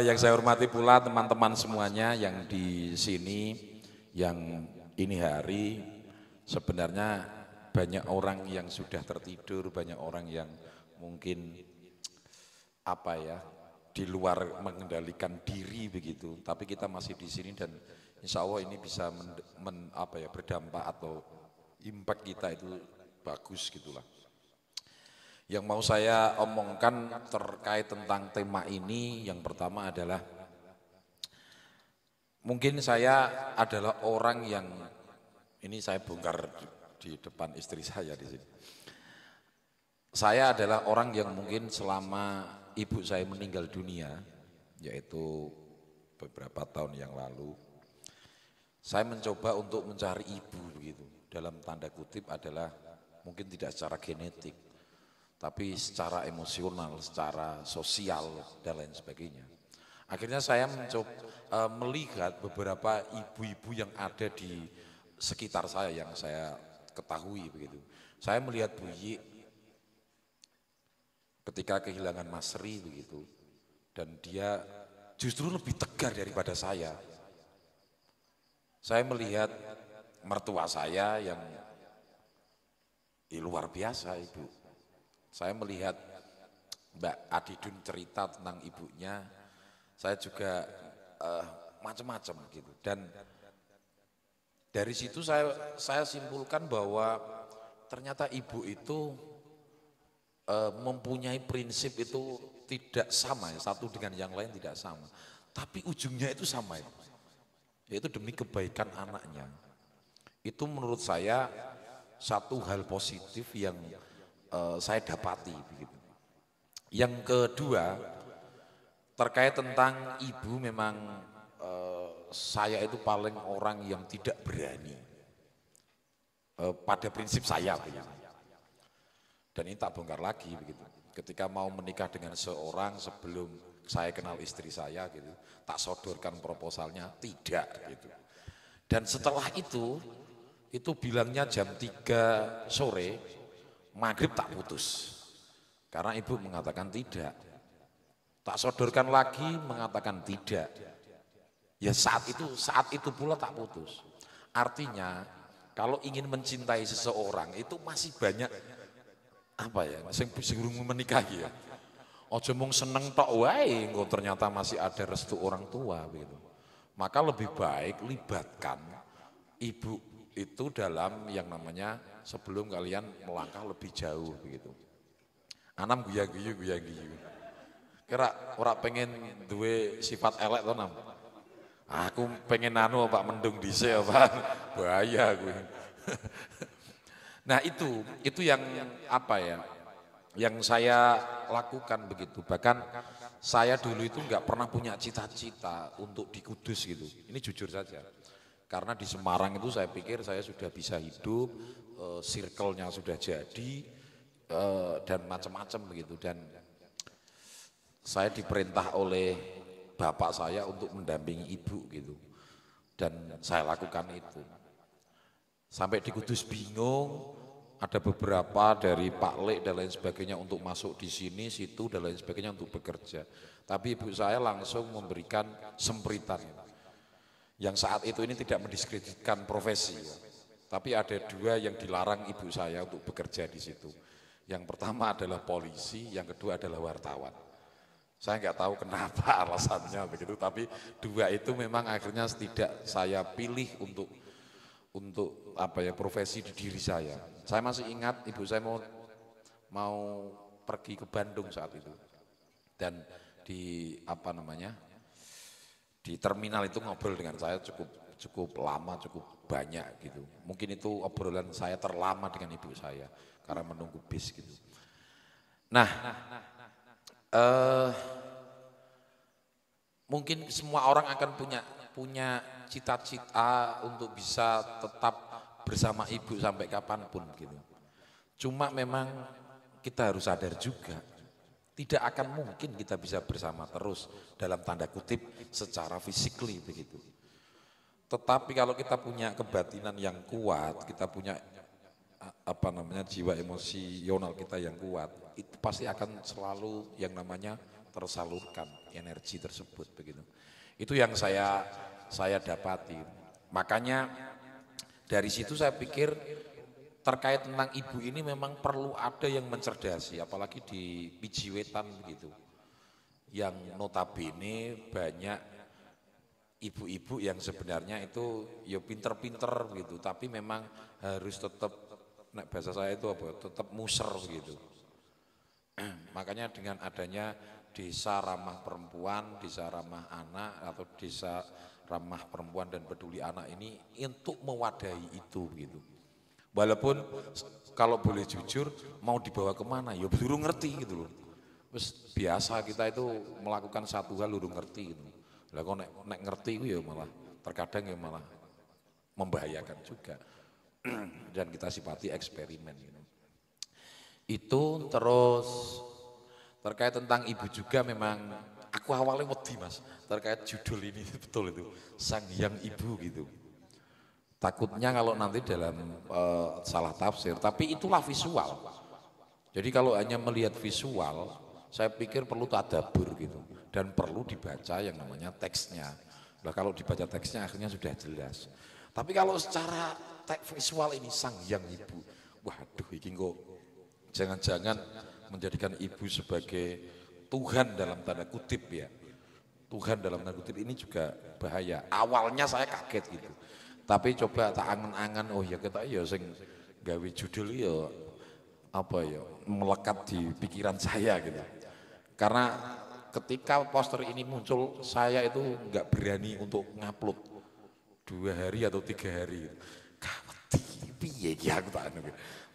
Yang saya hormati pula teman-teman semuanya yang di sini, yang ini hari sebenarnya banyak orang yang sudah tertidur, banyak orang yang mungkin apa ya, di luar mengendalikan diri begitu. Tapi kita masih di sini dan insya Allah ini bisa berdampak atau impact kita itu bagus gitulah. Yang mau saya omongkan terkait tentang tema ini, yang pertama adalah mungkin saya adalah orang yang, ini saya bongkar di depan istri saya di sini. Saya adalah orang yang mungkin selama ibu saya meninggal dunia, yaitu beberapa tahun yang lalu, saya mencoba untuk mencari ibu begitu. Dalam tanda kutip adalah mungkin tidak secara genetik, tapi secara emosional, secara sosial dan lain sebagainya. Akhirnya saya mencoba melihat beberapa ibu-ibu yang ada di sekitar saya yang saya ketahui begitu. Saya melihat Bu Yi ketika kehilangan Mas Ri begitu, dan dia justru lebih tegar daripada saya. Saya melihat mertua saya yang luar biasa ibu. Saya melihat Mbak Adidun cerita tentang ibunya, saya juga macam-macam gitu. Dan dari situ saya simpulkan bahwa ternyata ibu itu mempunyai prinsip itu tidak sama, satu dengan yang lain tidak sama. Tapi ujungnya itu sama, yaitu demi kebaikan anaknya. Itu menurut saya satu hal positif yang saya dapati begitu. Yang kedua, terkait tentang ibu, memang saya itu paling orang yang tidak berani pada prinsip saya begitu. Dan ini tak bongkar lagi begitu. ketika mau menikah dengan seorang sebelum saya kenal istri saya gitu, tak sodorkan proposalnya, tidak gitu. Dan setelah itu bilangnya jam 3 sore, maghrib tak putus. Karena ibu mengatakan tidak. Tak sodorkan lagi mengatakan tidak. Ya saat itu pula tak putus. Artinya kalau ingin mencintai seseorang itu masih banyak apa ya, sing durung menikahi ya. Ojo mung seneng tok wae, engko ternyata masih ada restu orang tua gitu. Maka lebih baik libatkan ibu itu dalam yang namanya sebelum kalian melangkah lebih jauh begitu. Anam guya-guyu. Kira ora pengen duwe sifat elek to, Nam? Aku pengen Pak mendung dhisik Pak. Bahaya gue. Nah, itu yang apa ya? Yang saya lakukan begitu. Bahkan saya dulu itu enggak pernah punya cita-cita untuk di Kudus gitu. Ini jujur saja. Karena di Semarang itu saya pikir saya sudah bisa hidup, circle-nya sudah jadi, dan macam-macam begitu. Dan saya diperintah oleh bapak saya untuk mendampingi ibu gitu. Dan saya lakukan itu. Sampai di Kudus bingung, ada beberapa dari Pak Lek dan lain sebagainya untuk masuk di sini, situ dan lain sebagainya untuk bekerja. Tapi ibu saya langsung memberikan sempritan. Yang saat itu ini tidak mendiskreditkan profesi. Tapi ada dua yang dilarang ibu saya untuk bekerja di situ. Yang pertama adalah polisi, yang kedua adalah wartawan. Saya nggak tahu kenapa alasannya begitu, tapi dua itu memang akhirnya tidak saya pilih untuk apa ya, profesi di diri saya. Saya masih ingat ibu saya mau pergi ke Bandung saat itu, dan di apa namanya, di terminal itu ngobrol dengan saya cukup lama, cukup banyak gitu. Mungkin itu obrolan saya terlama dengan ibu saya karena menunggu bis gitu. Nah, mungkin semua orang akan punya cita-cita untuk bisa tetap bersama ibu sampai kapanpun gitu. Cuma memang kita harus sadar juga, tidak akan mungkin kita bisa bersama terus dalam tanda kutip secara physically begitu. Tetapi kalau kita punya kebatinan yang kuat, kita punya apa namanya, jiwa emosional kita yang kuat, itu pasti akan selalu yang namanya tersalurkan energi tersebut begitu. Itu yang saya dapati. Makanya dari situ saya pikir terkait tentang ibu ini memang perlu ada yang mencerdasi, apalagi di Pijiwetan begitu. Yang notabene banyak ibu-ibu yang sebenarnya itu ya pinter-pinter gitu, tapi memang harus tetap, nek bahasa saya itu apa? Tetap muser begitu. Makanya dengan adanya desa ramah perempuan, desa ramah anak, atau desa ramah perempuan dan peduli anak ini untuk mewadahi itu gitu. Walaupun kalau boleh jujur mau dibawa kemana ya belum ngerti gitu loh. Terus biasa kita itu melakukan satu hal belum ngerti gitu. Lah kok nek ngerti itu ya malah terkadang ya malah membahayakan juga. Dan kita sifati eksperimen gitu. Itu terus terkait tentang ibu juga memang aku awalnya wedi Mas terkait judul ini betul itu Sang Hyang Ibu gitu. Takutnya kalau nanti dalam salah tafsir, tapi itulah visual. Jadi kalau hanya melihat visual, saya pikir perlu tadabbur gitu dan perlu dibaca yang namanya teksnya. Nah kalau dibaca teksnya akhirnya sudah jelas. Tapi kalau secara visual ini Sang Hyang Ibu, waduh ini kok jangan-jangan menjadikan ibu sebagai Tuhan dalam tanda kutip ya. Tuhan dalam tanda kutip ini juga bahaya. Awalnya saya kaget gitu. Tapi coba tak angan-angan, oh ya kita ya sing gawe judul ya apa ya melekat di pikiran saya gitu. Karena ketika poster ini muncul saya itu nggak berani untuk ngupload 2 hari atau 3 hari. Kawati piye ya aku tak anu.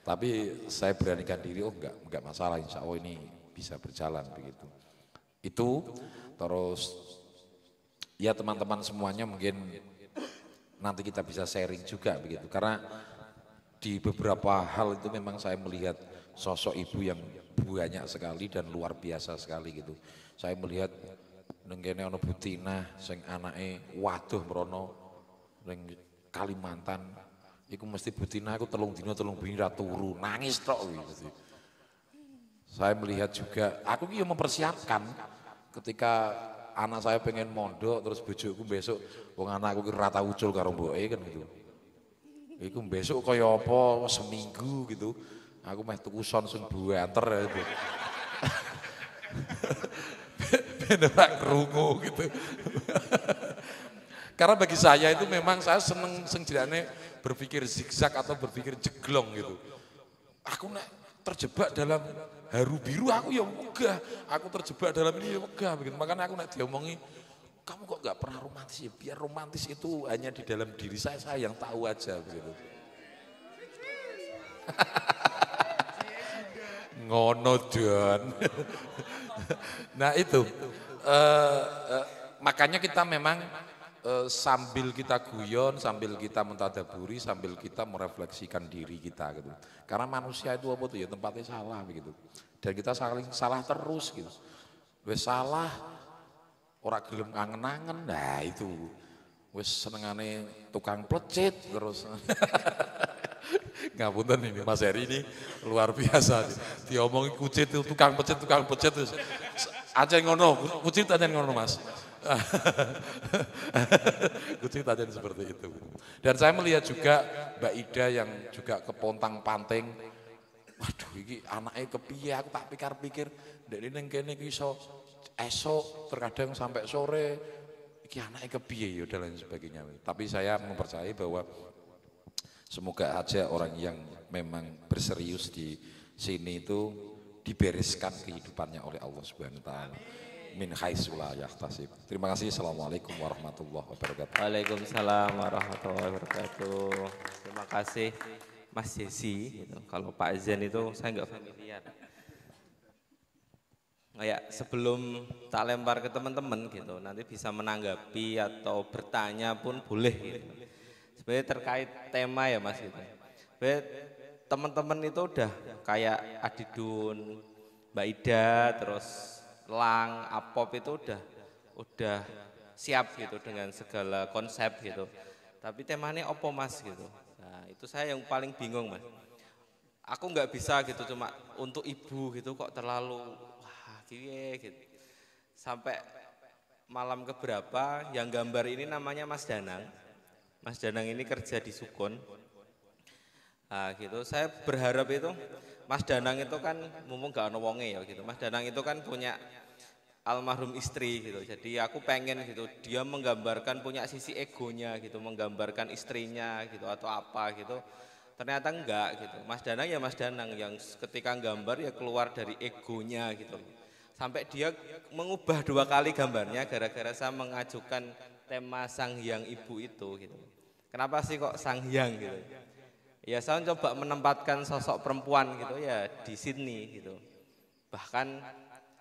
Tapi saya beranikan diri, oh enggak masalah, insya Allah ini bisa berjalan begitu. Itu terus ya teman-teman semuanya mungkin nanti kita bisa sharing juga begitu. Karena di beberapa hal itu memang saya melihat sosok ibu yang banyak sekali dan luar biasa sekali gitu. Saya melihat nengkene ono Butina sing anake waduh merono ning Kalimantan. Iku mesti Butina aku 3 dina 3 bengi ra turu, nangis tok gitu. Saya melihat juga, aku ki mempersiapkan ketika anak saya pengen mondok terus bojoku besok wong anakku ki rata ucul karo mboke kan gitu. Iku besok kaya apa seminggu gitu. Aku meh tuku son sing buanter gitu. Beneran krungu gitu. Karena bagi saya itu memang saya seneng jenenge berpikir zigzag atau berpikir jeglong gitu. Aku nek terjebak dalam haru biru aku ya megah, aku terjebak dalam ini ya megah begitu. Makanya aku nek diomongi kamu kok nggak pernah romantis ya, biar romantis itu hanya di dalam diri saya yang tahu aja begitu. Ngono Don. Nah itu makanya kita memang sambil kita guyon, sambil kita mentadaburi, sambil kita merefleksikan diri kita gitu. Karena manusia itu apa tuh ya tempatnya salah begitu. Dan kita saling salah terus gitu. Wes salah, ora gelem kangen-kangen, nah itu. Wes senengane tukang plecit terus. Ngapunten ini Mas Heri ini luar biasa. Diomongi kucit itu tukang pecet terus. Aja ngono, kucit aja ngono Mas. Kucing tadi seperti itu. Dan saya melihat juga Mbak Ida yang juga kepontang-panting. Waduh, ini anaknya kepiye? Aku tak pikir-pikir. Dari neng kene iso esok, terkadang sampai sore. Iki anaknya kepiye ya dan lain sebagainya. Tapi saya mempercayai bahwa semoga aja orang yang memang berserius di sini itu dibereskan kehidupannya oleh Allah Subhanahu wa taala. Min haitsu la yahtasib. Terima kasih. Assalamualaikum warahmatullahi wabarakatuh. Waalaikumsalam warahmatullahi wabarakatuh. Terima kasih Mas Jesi. Gitu. Kalau Pak Zen itu saya nggak familiar. Kayak sebelum tak lempar ke teman-teman gitu, nanti bisa menanggapi atau bertanya pun boleh. Gitu. Sebenarnya terkait tema ya Mas gitu. Sebenarnya teman-teman itu udah kayak Adidun, Mbak Ida, terus Lang, Apop itu udah siap gitu dengan segala konsep gitu. Tapi temanya opo Mas gitu. Nah, itu saya yang paling bingung Mas. Aku nggak bisa gitu cuma untuk ibu gitu kok terlalu wah gitu. Sampai malam keberapa yang gambar ini namanya Mas Danang. Mas Danang ini kerja di Sukun. Nah, gitu. Saya berharap itu Mas Danang itu kan mumpung gak ono wonge ya gitu. Mas Danang itu kan punya almarhum istri gitu. Jadi aku pengen gitu dia menggambarkan punya sisi egonya gitu, menggambarkan istrinya gitu atau apa gitu. Ternyata enggak gitu. Mas Danang ya Mas Danang yang ketika gambar ya keluar dari egonya gitu. Sampai dia mengubah 2 kali gambarnya gara-gara saya mengajukan tema Sang Hyang Ibu itu gitu. Kenapa sih kok Sang Hyang gitu? Ya saya coba menempatkan sosok perempuan gitu ya di Sydney gitu. Bahkan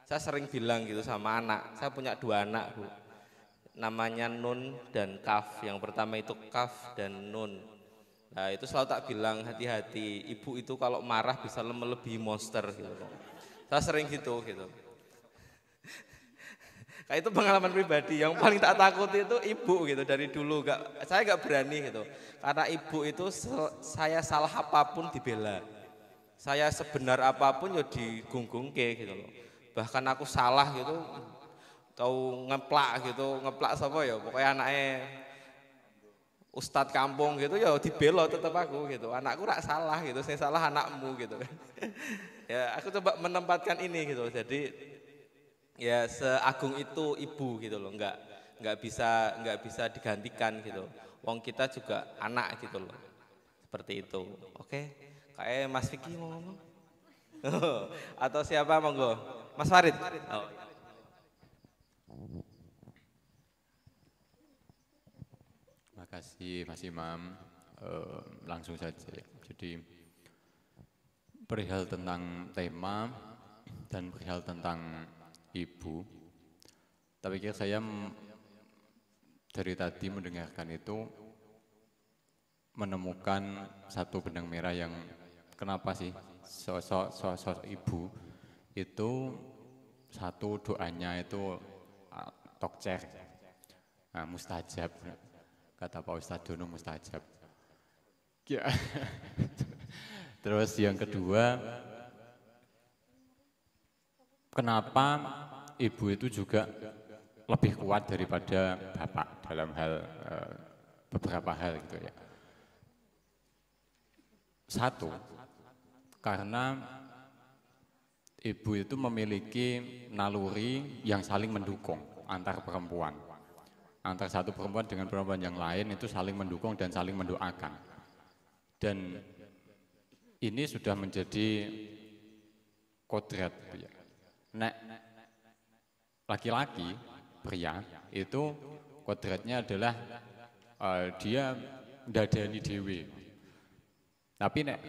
saya sering bilang gitu sama anak, saya punya 2 anak Bu. Namanya Nun dan Kaf, yang pertama itu Kaf dan Nun. Nah itu selalu tak bilang hati-hati, ibu itu kalau marah bisa melebihi monster gitu. Saya sering gitu. Kayak itu pengalaman pribadi, yang paling tak takut itu ibu gitu dari dulu, saya gak berani gitu. Karena ibu itu saya salah apapun dibela. Saya sebenar apapun ya digunggung-ke gitu loh. Bahkan aku salah gitu, tahu ngeplak siapa ya, pokoknya anaknya Ustadz kampung gitu ya dibela tetap aku gitu. Anakku rak salah gitu, saya salah anakmu gitu kan. Ya aku coba menempatkan ini gitu, jadi ya seagung itu ibu gitu loh, nggak bisa digantikan gitu. Wong kita juga anak gitu loh, seperti itu. Oke, kayak Mas Vicky mau ngomong atau siapa monggo, Mas Farid. Oh. Terima kasih Mas Imam. Langsung saja. Jadi perihal tentang tema dan perihal tentang ibu, tapi kira saya dari tadi mendengarkan itu menemukan satu benang merah yang kenapa sih sosok ibu itu satu doanya itu tokcer, nah, mustajab, kata Pak Ustadz Dono mustajab. Ya. Terus yang kedua, kenapa ibu itu juga lebih kuat daripada bapak dalam hal beberapa hal gitu ya. Satu, karena ibu itu memiliki naluri yang saling mendukung antar perempuan. Antar satu perempuan dengan perempuan yang lain itu saling mendukung dan saling mendoakan. Dan ini sudah menjadi kodrat. Nek laki-laki, pria, itu kodratnya adalah dia ndadani dewe. Tapi nek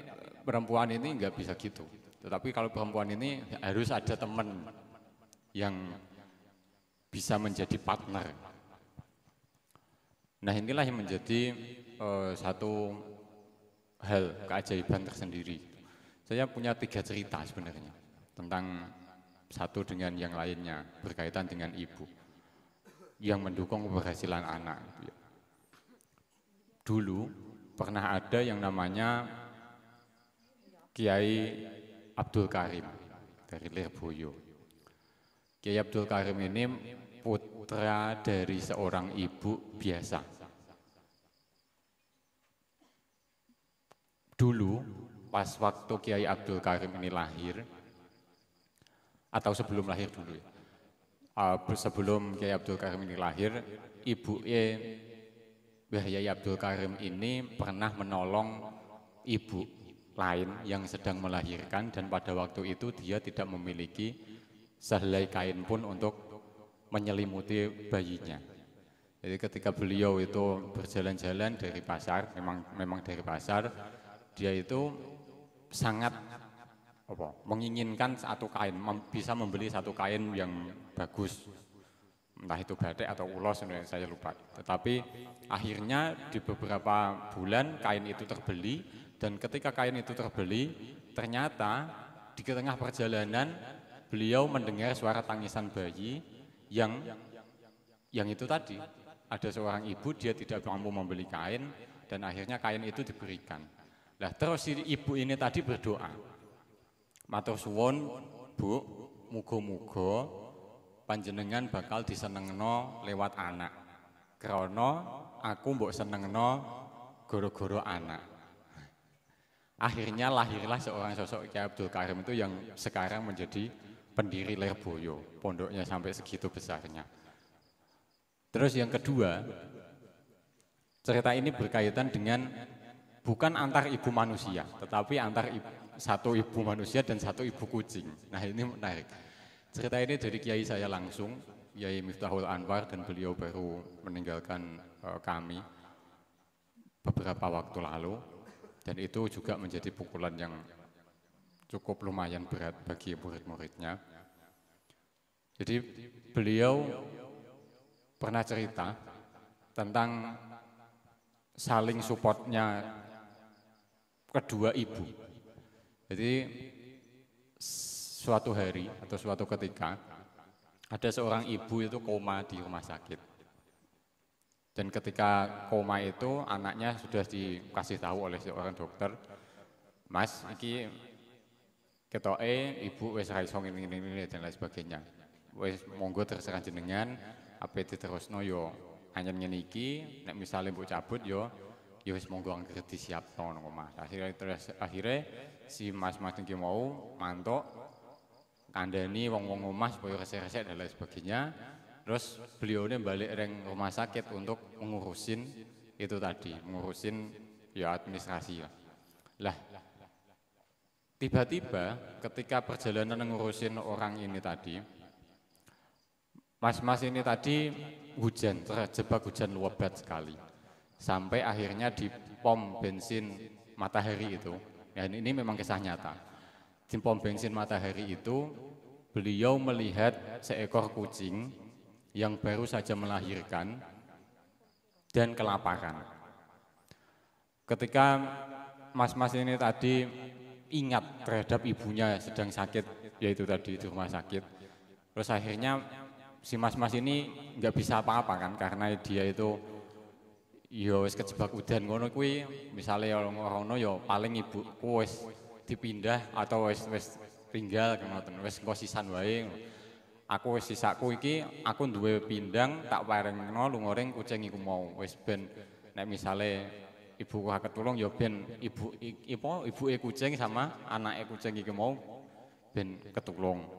perempuan ini enggak bisa gitu. Tetapi kalau perempuan ini harus ada teman yang bisa menjadi partner. Nah inilah yang menjadi satu hal keajaiban tersendiri. Saya punya 3 cerita sebenarnya tentang satu dengan yang lainnya berkaitan dengan ibu yang mendukung keberhasilan anak. Dulu pernah ada yang namanya Kiai Abdul Karim dari Lirboyo. Kiai Abdul Karim ini putra dari seorang ibu biasa. Dulu pas waktu Kiai Abdul Karim ini lahir, atau sebelum lahir dulu ya, sebelum Kiai Abdul Karim ini lahir, ibu Kiai Abdul Karim ini pernah menolong ibu lain yang sedang melahirkan dan pada waktu itu dia tidak memiliki sehelai kain pun untuk menyelimuti bayinya. Jadi ketika beliau itu berjalan-jalan dari pasar, memang dari pasar, dia itu sangat menginginkan satu kain, bisa membeli satu kain yang bagus, entah itu batik atau ulos, saya lupa. Tetapi akhirnya di beberapa bulan kain itu terbeli, dan ketika kain itu terbeli, ternyata di tengah perjalanan beliau mendengar suara tangisan bayi yang itu tadi, ada seorang ibu, dia tidak mampu membeli kain, dan akhirnya kain itu diberikan. Nah terus si ibu ini tadi berdoa, matur suwun Bu, muga-muga panjenengan bakal disenengno lewat anak. Krana aku mbok senengno gara-gara anak. Akhirnya lahirlah seorang sosok Kiai Abdul Karim itu yang sekarang menjadi pendiri Lirboyo, pondoknya sampai segitu besarnya. Terus yang kedua, cerita ini berkaitan dengan bukan antar ibu manusia, tetapi antar satu ibu manusia dan satu ibu kucing. Nah ini menarik. Cerita ini dari kiai saya langsung, Kiai Miftahul Anwar, dan beliau baru meninggalkan kami beberapa waktu lalu. Dan itu juga menjadi pukulan yang cukup lumayan berat bagi murid-muridnya. Jadi beliau pernah cerita tentang saling supportnya kedua ibu. Jadi suatu hari atau suatu ketika ada seorang ibu itu koma di rumah sakit. Dan ketika koma itu anaknya sudah dikasih tahu oleh seorang dokter, Mas, iki ketoke ibu wis ra iso ngene dan lain sebagainya. Wis monggo terserah jenengan, apa diterusno yo anyar ngene iki, nek misale mbok cabut yo wis monggo anggere disiapno nang omah. Akhirnya si mas-mas iki mau mantuk kandhani wong-wong omah supaya resik-resik dan lain sebagainya. Terus beliau ini balik reng rumah sakit untuk mengurusin itu tadi, mengurusin ya administrasi lah. Tiba-tiba ketika perjalanan mengurusin orang ini tadi, mas-mas ini tadi hujan, terjebak hujan lebat sekali. Sampai akhirnya di pom bensin Matahari itu, ya ini memang kisah nyata. Di pom bensin Matahari itu, beliau melihat seekor kucing yang baru saja melahirkan dan kelaparan. Ketika mas-mas ini tadi ingat terhadap ibunya sedang sakit yaitu tadi di rumah sakit. Terus akhirnya si mas-mas ini nggak bisa apa-apa kan, karena dia itu ya wis kejebak udan ngono kuwi, misale ngono ya paling ibuku wis dipindah atau wis tinggal ngoten, wis engko sisan wae. Aku wis sisaku iki aku duwe pindang tak parengno lungoring kucing iku mau. Wis ben nek misale ibuku ketulung ya ben ibuke kucing sama anake kucing iki mau ben ketulung.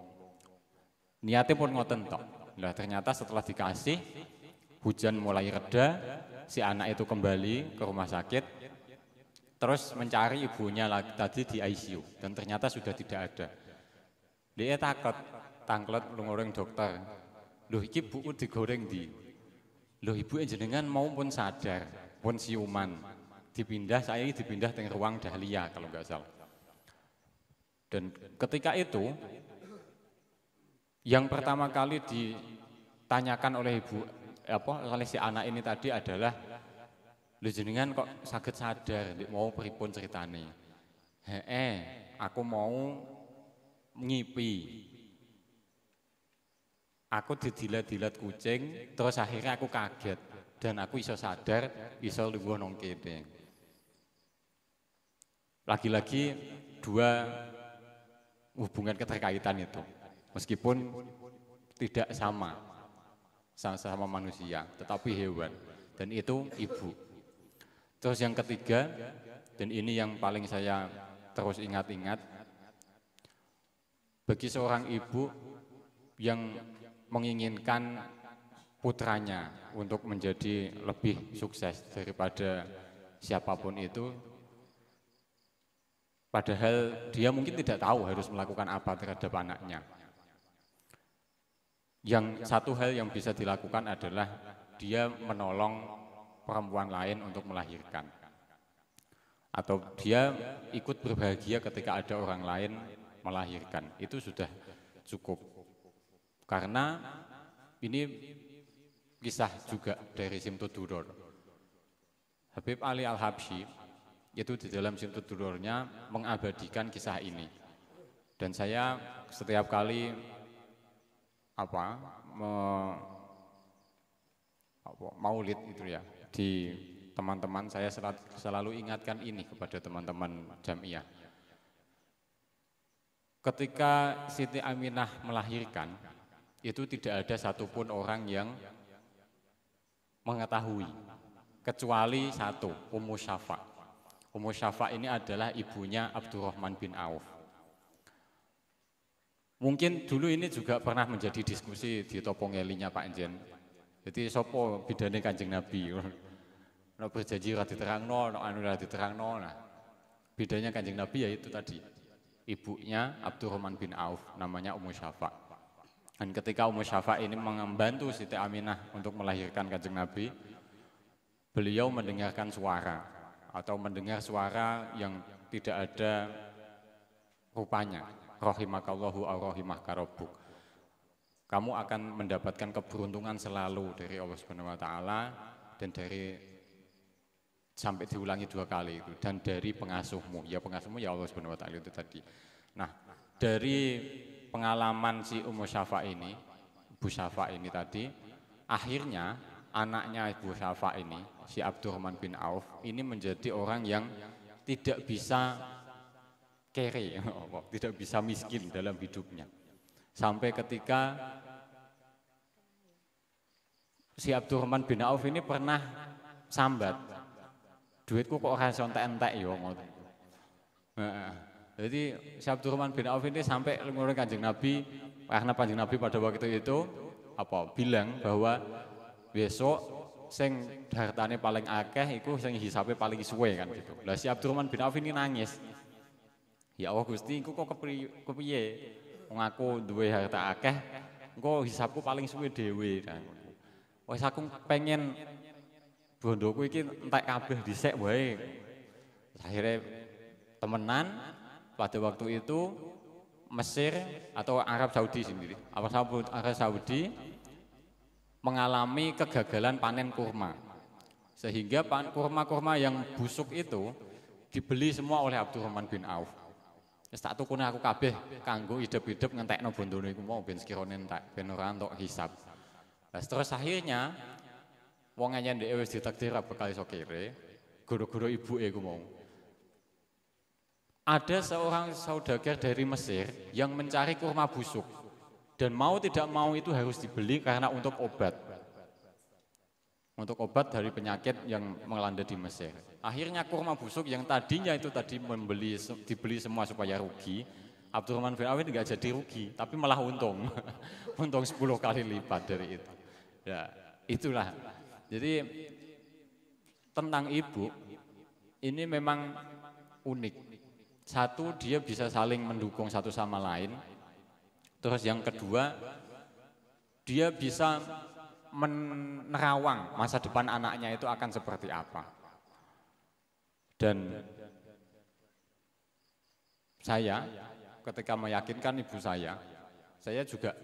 Niate pun ngoten tok. Lah ternyata setelah dikasih hujan mulai reda, si anak itu kembali ke rumah sakit terus mencari ibunya lagi tadi di ICU dan ternyata sudah tidak ada. Dia takut tangklet lungoring dokter. Loh iki buku digoreng di. Loh ibu jenengan mau pun sadar, pun siuman. Dipindah, saya dipindah ke ruang dahlia kalau nggak salah. Dan ketika itu, yang pertama kali ditanyakan oleh ibu, oleh si anak ini tadi adalah, loh jenengan kok sakit sadar, mau pripun ceritane? Aku mau ngipi. Aku didilat-dilat kucing, terus akhirnya aku kaget dan aku iso sadar, iso lungguh nang kene. Lagi-lagi dua hubungan keterkaitan itu, meskipun tidak sama manusia, tetapi hewan, dan itu ibu. Terus yang ketiga, dan ini yang paling saya terus ingat-ingat, bagi seorang ibu yang menginginkan putranya untuk menjadi lebih sukses daripada siapapun itu, padahal dia mungkin tidak tahu harus melakukan apa terhadap anaknya. Yang satu hal yang bisa dilakukan adalah dia menolong perempuan lain untuk melahirkan. Atau dia ikut berbahagia ketika ada orang lain melahirkan. Itu sudah cukup. Karena ini kisah juga dari Simtud Duror. Habib Ali Al-Habsyi itu di dalam Simtud Durornya mengabadikan kisah ini. Dan saya setiap kali maulid itu ya di teman-teman saya selalu ingatkan ini kepada teman-teman Jamiah. Ketika Siti Aminah melahirkan, itu tidak ada satupun orang yang mengetahui, kecuali satu, Ummu Syafa. Ummu Syafa ini adalah ibunya Abdurrahman bin Auf. Mungkin dulu ini juga pernah menjadi diskusi di Topongelinya Pak Enjen. Jadi sopo bidane Kanjeng Nabi. Nek berjanji ora diterangno, nek anu ora diterangno. Nah, bedanya Kanjeng Nabi yaitu tadi ibunya Abdurrahman bin Auf, namanya Ummu Syafa. Dan ketika Ummu Syafa ini membantu Siti Aminah untuk melahirkan Kanjeng Nabi, beliau mendengarkan suara atau mendengar suara yang tidak ada rupanya. Rahimakallahu aw rahimaka rabbuk. Kamu akan mendapatkan keberuntungan selalu dari Allah Subhanahu wa taala dan dari sampai diulangi 2 kali itu dan dari pengasuhmu. Ya pengasuhmu ya Allah Subhanahu wa taala itu tadi. Nah, dari pengalaman si Ummu Syafa ini, Ibu Syafa ini tadi, akhirnya anaknya Ibu Syafa ini, si Abdurrahman bin Auf, ini menjadi orang yang tidak bisa kere, tidak bisa miskin dalam hidupnya. Sampai ketika si Abdurrahman bin Auf ini pernah sambat, duitku kok ora iso entek-entek ya ngoten. Jadi si Abdurrahman bin Auf ini sampai ngurung Kanjeng Nabi, karena Kanjeng Nabi pada waktu itu bilang bahwa besok sing hartane paling akeh iku sing hisabe paling suwe kan gitu. Lah si Abdurrahman bin Auf ini nangis. Ya Allah Gusti, iku kok kepiye? Wong aku duwe harta akeh, engko hisabku paling suwe dhewe kan. Wes aku pengen bondoku iki entek kabeh dhisik wae. Akhirnya temenan. Pada waktu itu Mesir atau Arab Saudi sendiri, Arab Saudi mengalami kegagalan panen kurma, sehingga kurma-kurma yang busuk itu dibeli semua oleh Abdurrahman bin Auf. Wis tak tukune aku kabeh kanggo hidup-hidup ngentekno bondone iku mau ben sekirane entek ben ora entuk hisab. Lah terus akhirnya wong nyendeke wis ditakdir bakal iso kere, guru-guru ibuke iku mau. Ada seorang saudagar dari Mesir yang mencari kurma busuk dan mau tidak mau itu harus dibeli karena untuk obat. Untuk obat dari penyakit yang melanda di Mesir. Akhirnya kurma busuk yang tadinya itu tadi dibeli semua supaya rugi, Abdurrahman bin Auf enggak jadi rugi, tapi malah untung. Untung 10 kali lipat dari itu. Ya, itulah. Jadi tentang ibu ini memang unik. Satu, dia bisa saling mendukung satu sama lain. Terus yang kedua, dia bisa menerawang masa depan anaknya itu akan seperti apa. Dan saya ketika meyakinkan ibu saya juga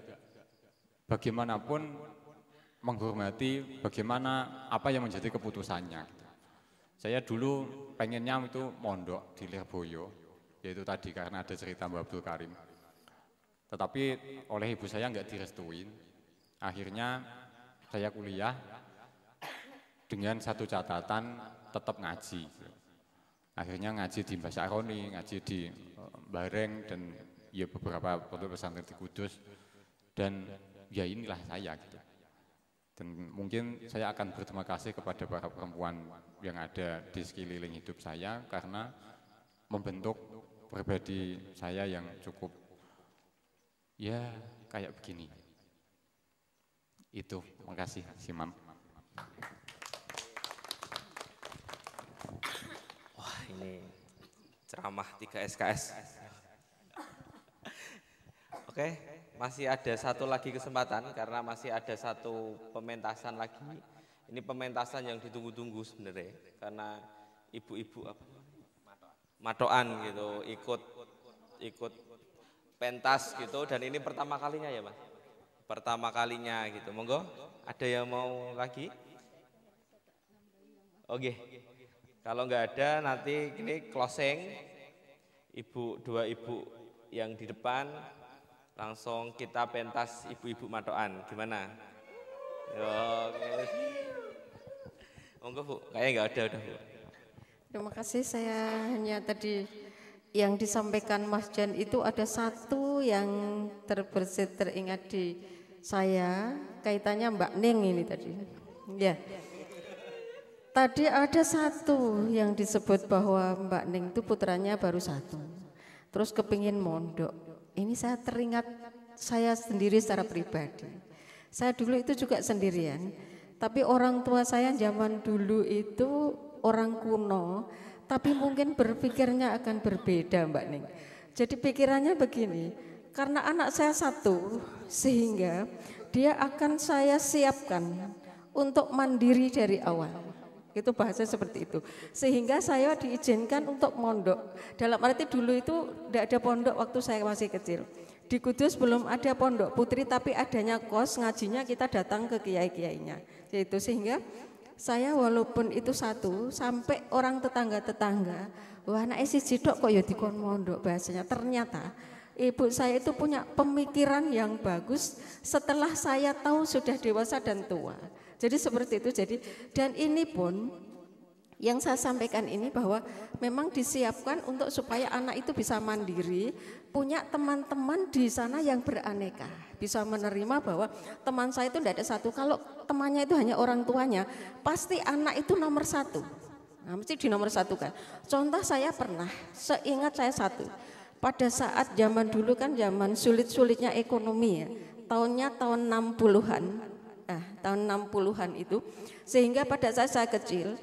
bagaimanapun menghormati bagaimana apa yang menjadi keputusannya. Saya dulu pengennya itu mondok di Lirboyo, yaitu tadi karena ada cerita Mbak Abdul Karim. Tetapi oleh ibu saya enggak direstuin. Akhirnya saya kuliah dengan satu catatan tetap ngaji. Akhirnya ngaji di Mbah Syaroni, ngaji di Bareng dan ya beberapa pondok pesantren di Kudus. Dan ya inilah saya gitu. Dan mungkin saya akan berterima kasih kepada para perempuan yang ada di sekeliling hidup saya karena membentuk pribadi saya yang cukup ya kayak begini. Itu, makasih Simam. Wah ini ceramah 3 SKS. Oke, masih ada satu lagi kesempatan karena masih ada satu pementasan lagi. Ini pementasan yang ditunggu-tunggu sebenarnya karena ibu-ibu apa? Matoan gitu ikut pentas gitu dan ini pertama kalinya ya Mas. Pertama kalinya gitu. Monggo, ada yang mau lagi? Oke. Kalau enggak ada nanti ini closing. Dua ibu yang di depan langsung kita pentas ibu-ibu matoan. Gimana? Oke. Monggo Bu, kayaknya enggak ada udah Bu. Terima kasih, saya hanya tadi yang disampaikan Mas Jan itu ada satu yang terbersit teringat di saya, kaitannya Mbak Ning ini tadi. Ya. Tadi ada satu yang disebut bahwa Mbak Ning itu putranya baru satu. Terus kepingin mondok. Ini saya teringat saya sendiri secara pribadi. Saya dulu itu juga sendirian. Tapi orang tua saya zaman dulu itu orang kuno, tapi mungkin berpikirnya akan berbeda Mbak Ning. Jadi pikirannya begini, karena anak saya satu, sehingga dia akan saya siapkan untuk mandiri dari awal. Itu bahasa seperti itu. Sehingga saya diizinkan untuk mondok. Dalam arti dulu itu tidak ada pondok waktu saya masih kecil. Di Kudus belum ada pondok putri, tapi adanya kos, ngajinya kita datang ke kiai-kiainya. Yaitu sehingga saya walaupun itu satu, sampai orang tetangga-tetangga, wah anak isi jidok kok ya dikon mondok bahasanya. Ternyata ibu saya itu punya pemikiran yang bagus setelah saya tahu sudah dewasa dan tua. Jadi seperti itu. Dan ini pun yang saya sampaikan ini bahwa memang disiapkan untuk supaya anak itu bisa mandiri, punya teman-teman di sana yang beraneka, bisa menerima bahwa teman saya itu tidak ada satu. Kalau temannya itu hanya orang tuanya, pasti anak itu nomor satu. Nah, mesti di nomor satu kan. Contoh saya pernah, seingat saya satu, pada saat zaman dulu kan zaman sulit-sulitnya ekonomi ya, tahunnya tahun 60-an, tahun 60-an itu, sehingga pada saat saya kecil,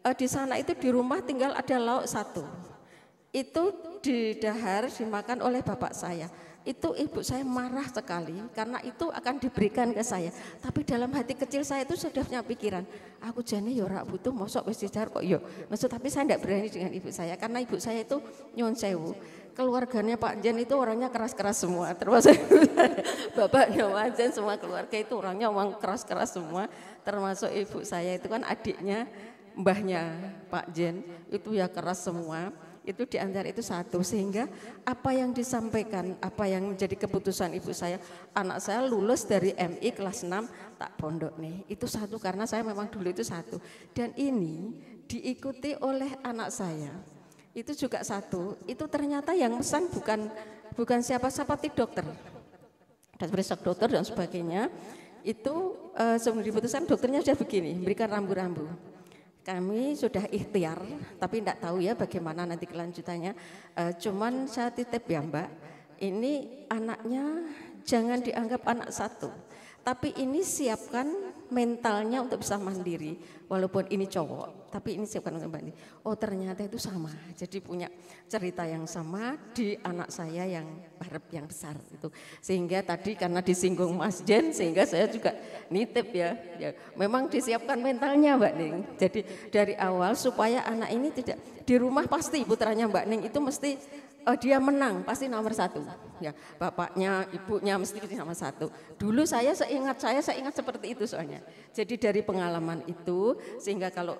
di sana itu di rumah tinggal ada lauk satu. Itu didahar dimakan oleh bapak saya. Itu ibu saya marah sekali karena itu akan diberikan ke saya. Tapi dalam hati kecil saya itu sudah punya pikiran, aku jane ya ora butuh mosok wis didahar kok yo. Maksud tapi saya tidak berani dengan ibu saya karena ibu saya itu nyuwun sewu. Keluarganya Pak Jan itu orangnya keras-keras semua. Termasuk bapaknya Pak Jan, semua keluarga itu orangnya orang keras-keras semua. Termasuk ibu saya itu kan adiknya mbahnya Pak Jen, itu ya keras semua. itu di antara itu satu, sehingga apa yang disampaikan, apa yang menjadi keputusan ibu saya, anak saya lulus dari MI kelas 6 tak pondok nih, itu satu karena saya memang dulu itu satu, dan ini diikuti oleh anak saya itu juga satu, itu ternyata yang pesan bukan siapa-siapa, dokter dan periksa dokter dan sebagainya. Itu sebelum diputuskan dokternya sudah begini, berikan rambu-rambu. Kami sudah ikhtiar, tapi tidak tahu ya bagaimana nanti kelanjutannya. Cuman saya titip ya Mbak, ini anaknya jangan dianggap anak satu, tapi ini siapkan mentalnya untuk bisa mandiri. Walaupun ini cowok, tapi ini siapkan untuk mandiri. Oh ternyata itu sama, jadi punya cerita yang sama di anak saya yang besar itu. Sehingga tadi karena disinggung Mas Jen, sehingga saya juga nitip ya, memang disiapkan mentalnya Mbak Ning. Jadi dari awal supaya anak ini tidak di rumah, pasti putranya Mbak Ning itu mesti dia menang, pasti nomor satu. Ya, bapaknya, ibunya mesti nomor satu. Dulu saya ingat seperti itu soalnya. Jadi dari pengalaman itu, sehingga kalau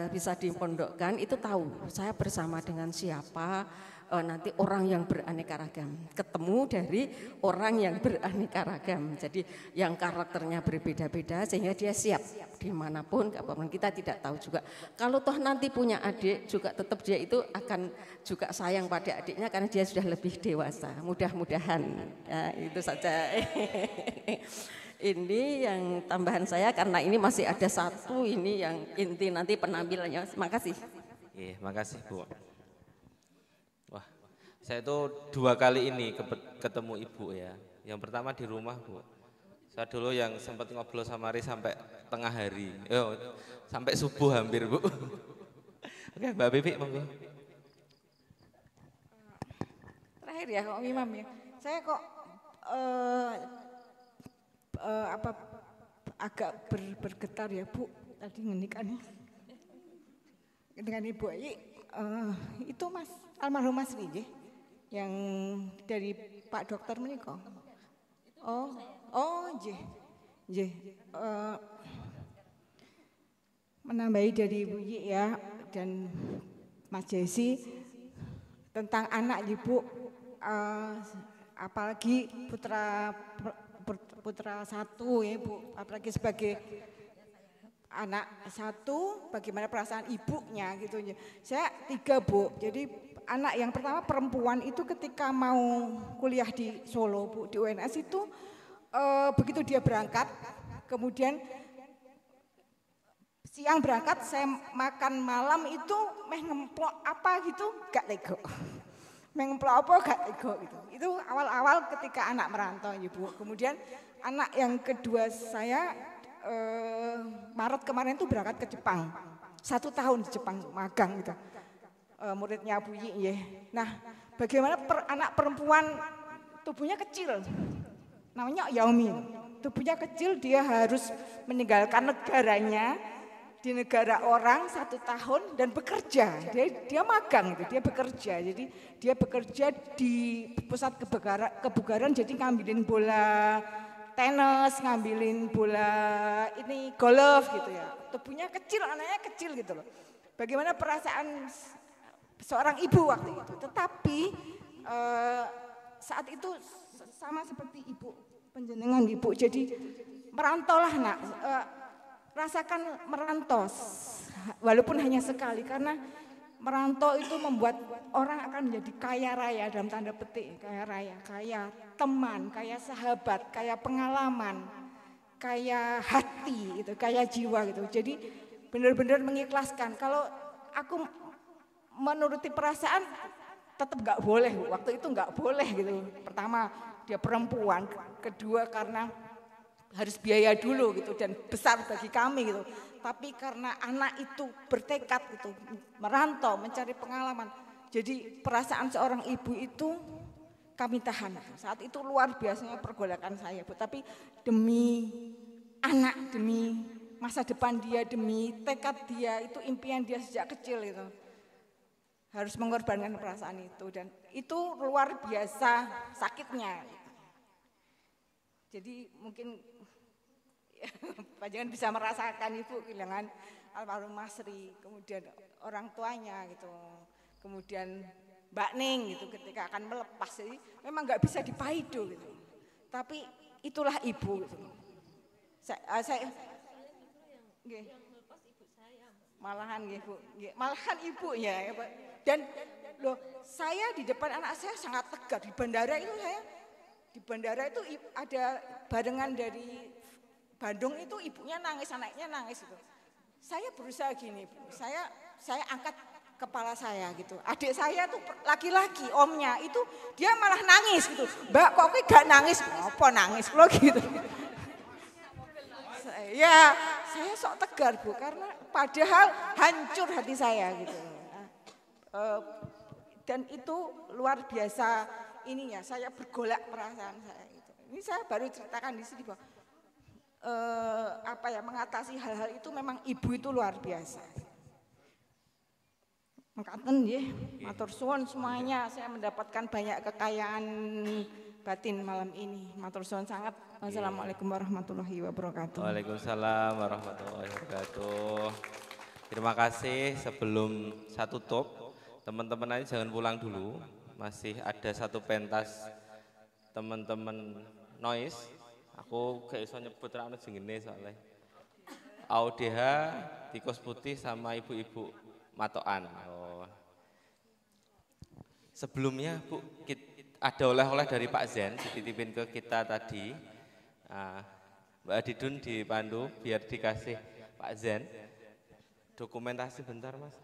bisa dipondokkan itu tahu saya bersama dengan siapa, nanti orang yang beraneka ragam, ketemu dari orang yang beraneka ragam. Jadi yang karakternya berbeda-beda sehingga dia siap dimanapun, kapanpun. Kita tidak tahu juga. Kalau toh nanti punya adik juga tetap dia itu akan juga sayang pada adiknya karena dia sudah lebih dewasa. Mudah-mudahan ya, itu saja. Ini yang tambahan saya karena ini masih ada satu ini yang inti nanti penampilannya. Makasih. Iya, makasih Bu. Wah, saya itu 2 kali ini ketemu Ibu ya. Yang pertama di rumah Bu. Saya dulu yang sempat ngobrol sama Ri sampai tengah hari. Sampai subuh hampir Bu. Oke, Mbak Bibi monggo. Terakhir ya Kak Imam ya. Saya kok agak bergetar ya Bu tadi ngendikannya dengan Ibu Ayi, itu Mas almarhum Mas Ri yang dari Pak Dokter menika. Nggih. Menambahi dari Ibu Yi ya dan Mas Jesi tentang anak Ibu, apalagi putra satu ya Bu, apalagi sebagai anak satu, bagaimana perasaan ibunya gitu. Saya 3 Bu, jadi anak yang pertama perempuan itu ketika mau kuliah di Solo Bu, di UNS itu begitu dia berangkat, kemudian siang berangkat saya makan malam itu ngemplok apa gitu gak lego. Mengemplok apa gak ego gitu. Itu awal-awal ketika anak merantau Ibu. Kemudian anak yang kedua saya Maret kemarin itu berangkat ke Jepang. 1 tahun di Jepang magang gitu. Muridnya Bu Yi ya. Nah, bagaimana anak perempuan tubuhnya kecil. Namanya Yaomi. Tubuhnya kecil, dia harus meninggalkan negaranya di negara orang 1 tahun dan bekerja. Dia magang gitu, dia bekerja. Jadi dia bekerja di pusat kebugaran, jadi ngambilin bola tenis, ngambilin bola ini golf gitu ya. Tubuhnya kecil, anaknya kecil gitu loh. Bagaimana perasaan seorang ibu waktu itu. Tetapi saat itu sama seperti ibu penjenengan Ibu. Jadi merantaulah nak. Rasakan merantau, walaupun hanya sekali, karena merantau itu membuat orang akan menjadi kaya raya dalam tanda petik, kaya raya, kaya teman, kaya sahabat, kaya pengalaman, kaya hati, gitu, kaya jiwa gitu. Jadi benar-benar mengikhlaskan. Kalau aku menuruti perasaan tetap nggak boleh, waktu itu nggak boleh gitu. Pertama dia perempuan, kedua karena harus biaya dulu gitu dan besar bagi kami gitu. Tapi karena anak itu bertekad gitu, merantau, mencari pengalaman. Jadi perasaan seorang ibu itu kami tahan. Saat itu luar biasanya pergolakan saya Bu. Tapi demi anak, demi masa depan dia, demi tekad dia, itu impian dia sejak kecil itu. Harus mengorbankan perasaan itu dan itu luar biasa sakitnya. Jadi mungkin Panjenengan bisa merasakan Ibu kehilangan almarhum Mas Ri, kemudian orang tuanya gitu. kemudian Mbak Ning gitu ketika akan melepas, jadi memang nggak bisa dipaido gitu. Tapi itulah ibu gitu. Saya nggih. Malahan nggih Bu, malahan ibu ya. Dan loh, saya di depan anak saya sangat tegar. Di bandara itu ada barengan dari Bandung itu, ibunya nangis, anaknya nangis itu. Saya berusaha gini, Bu. Saya angkat kepala saya gitu. Adik saya tuh laki-laki, omnya itu dia malah nangis gitu. Mbak kok gak nangis? Apa nangis lo gitu. Ya, saya sok tegar Bu, karena padahal hancur hati saya gitu. Dan itu luar biasa ininya, saya bergolak perasaan saya gitu. Ini saya baru ceritakan di sini bahwa mengatasi hal-hal itu memang ibu itu luar biasa. Mengkaten nggih, matur suwun semuanya, saya mendapatkan banyak kekayaan batin malam ini. Matur suwun sangat. Wassalamualaikum warahmatullahi wabarakatuh. Waalaikumsalam warahmatullahi wabarakatuh. Terima kasih. Sebelum saya tutup, teman-teman aja jangan pulang dulu. Masih ada satu pentas teman-teman noise. Aku gak iso nyebut ra ono jenenge soalnya. AUDH, Tikus Putih sama ibu-ibu matokan. Oh. Sebelumnya Bu, ada oleh-oleh dari Pak Zen dititipin ke kita tadi. Mbak Adidun dipandu biar dikasih Pak Zen. Dokumentasi bentar Mas.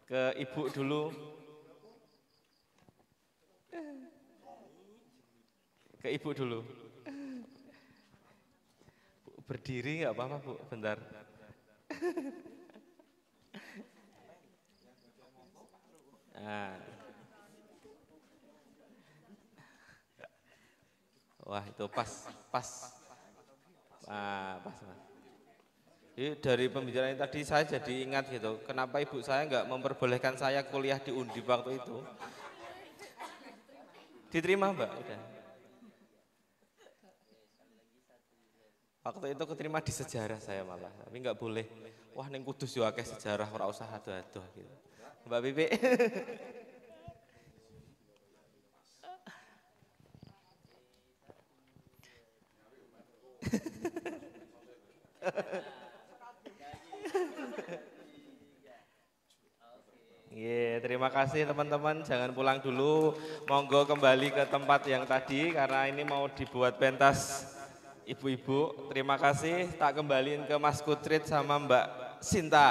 Ke Ibu dulu. Ke Ibu dulu. Berdiri nggak apa-apa Bu, bentar. Wah itu pas. Mas. Jadi dari pembicaraan tadi saya jadi ingat gitu, kenapa ibu saya nggak memperbolehkan saya kuliah di Undip waktu itu. Diterima Mbak, udah. Waktu itu keterima di sejarah saya malah, tapi nggak boleh. Wah neng Kudus yo akeh sejarah, ora usah aduh-aduh gitu. Mbak Bibi. Terima kasih teman-teman, jangan pulang dulu, monggo kembali ke tempat yang tadi karena ini mau dibuat pentas ibu-ibu. Terima kasih, tak kembaliin ke Mas Kutrit sama Mbak Sinta.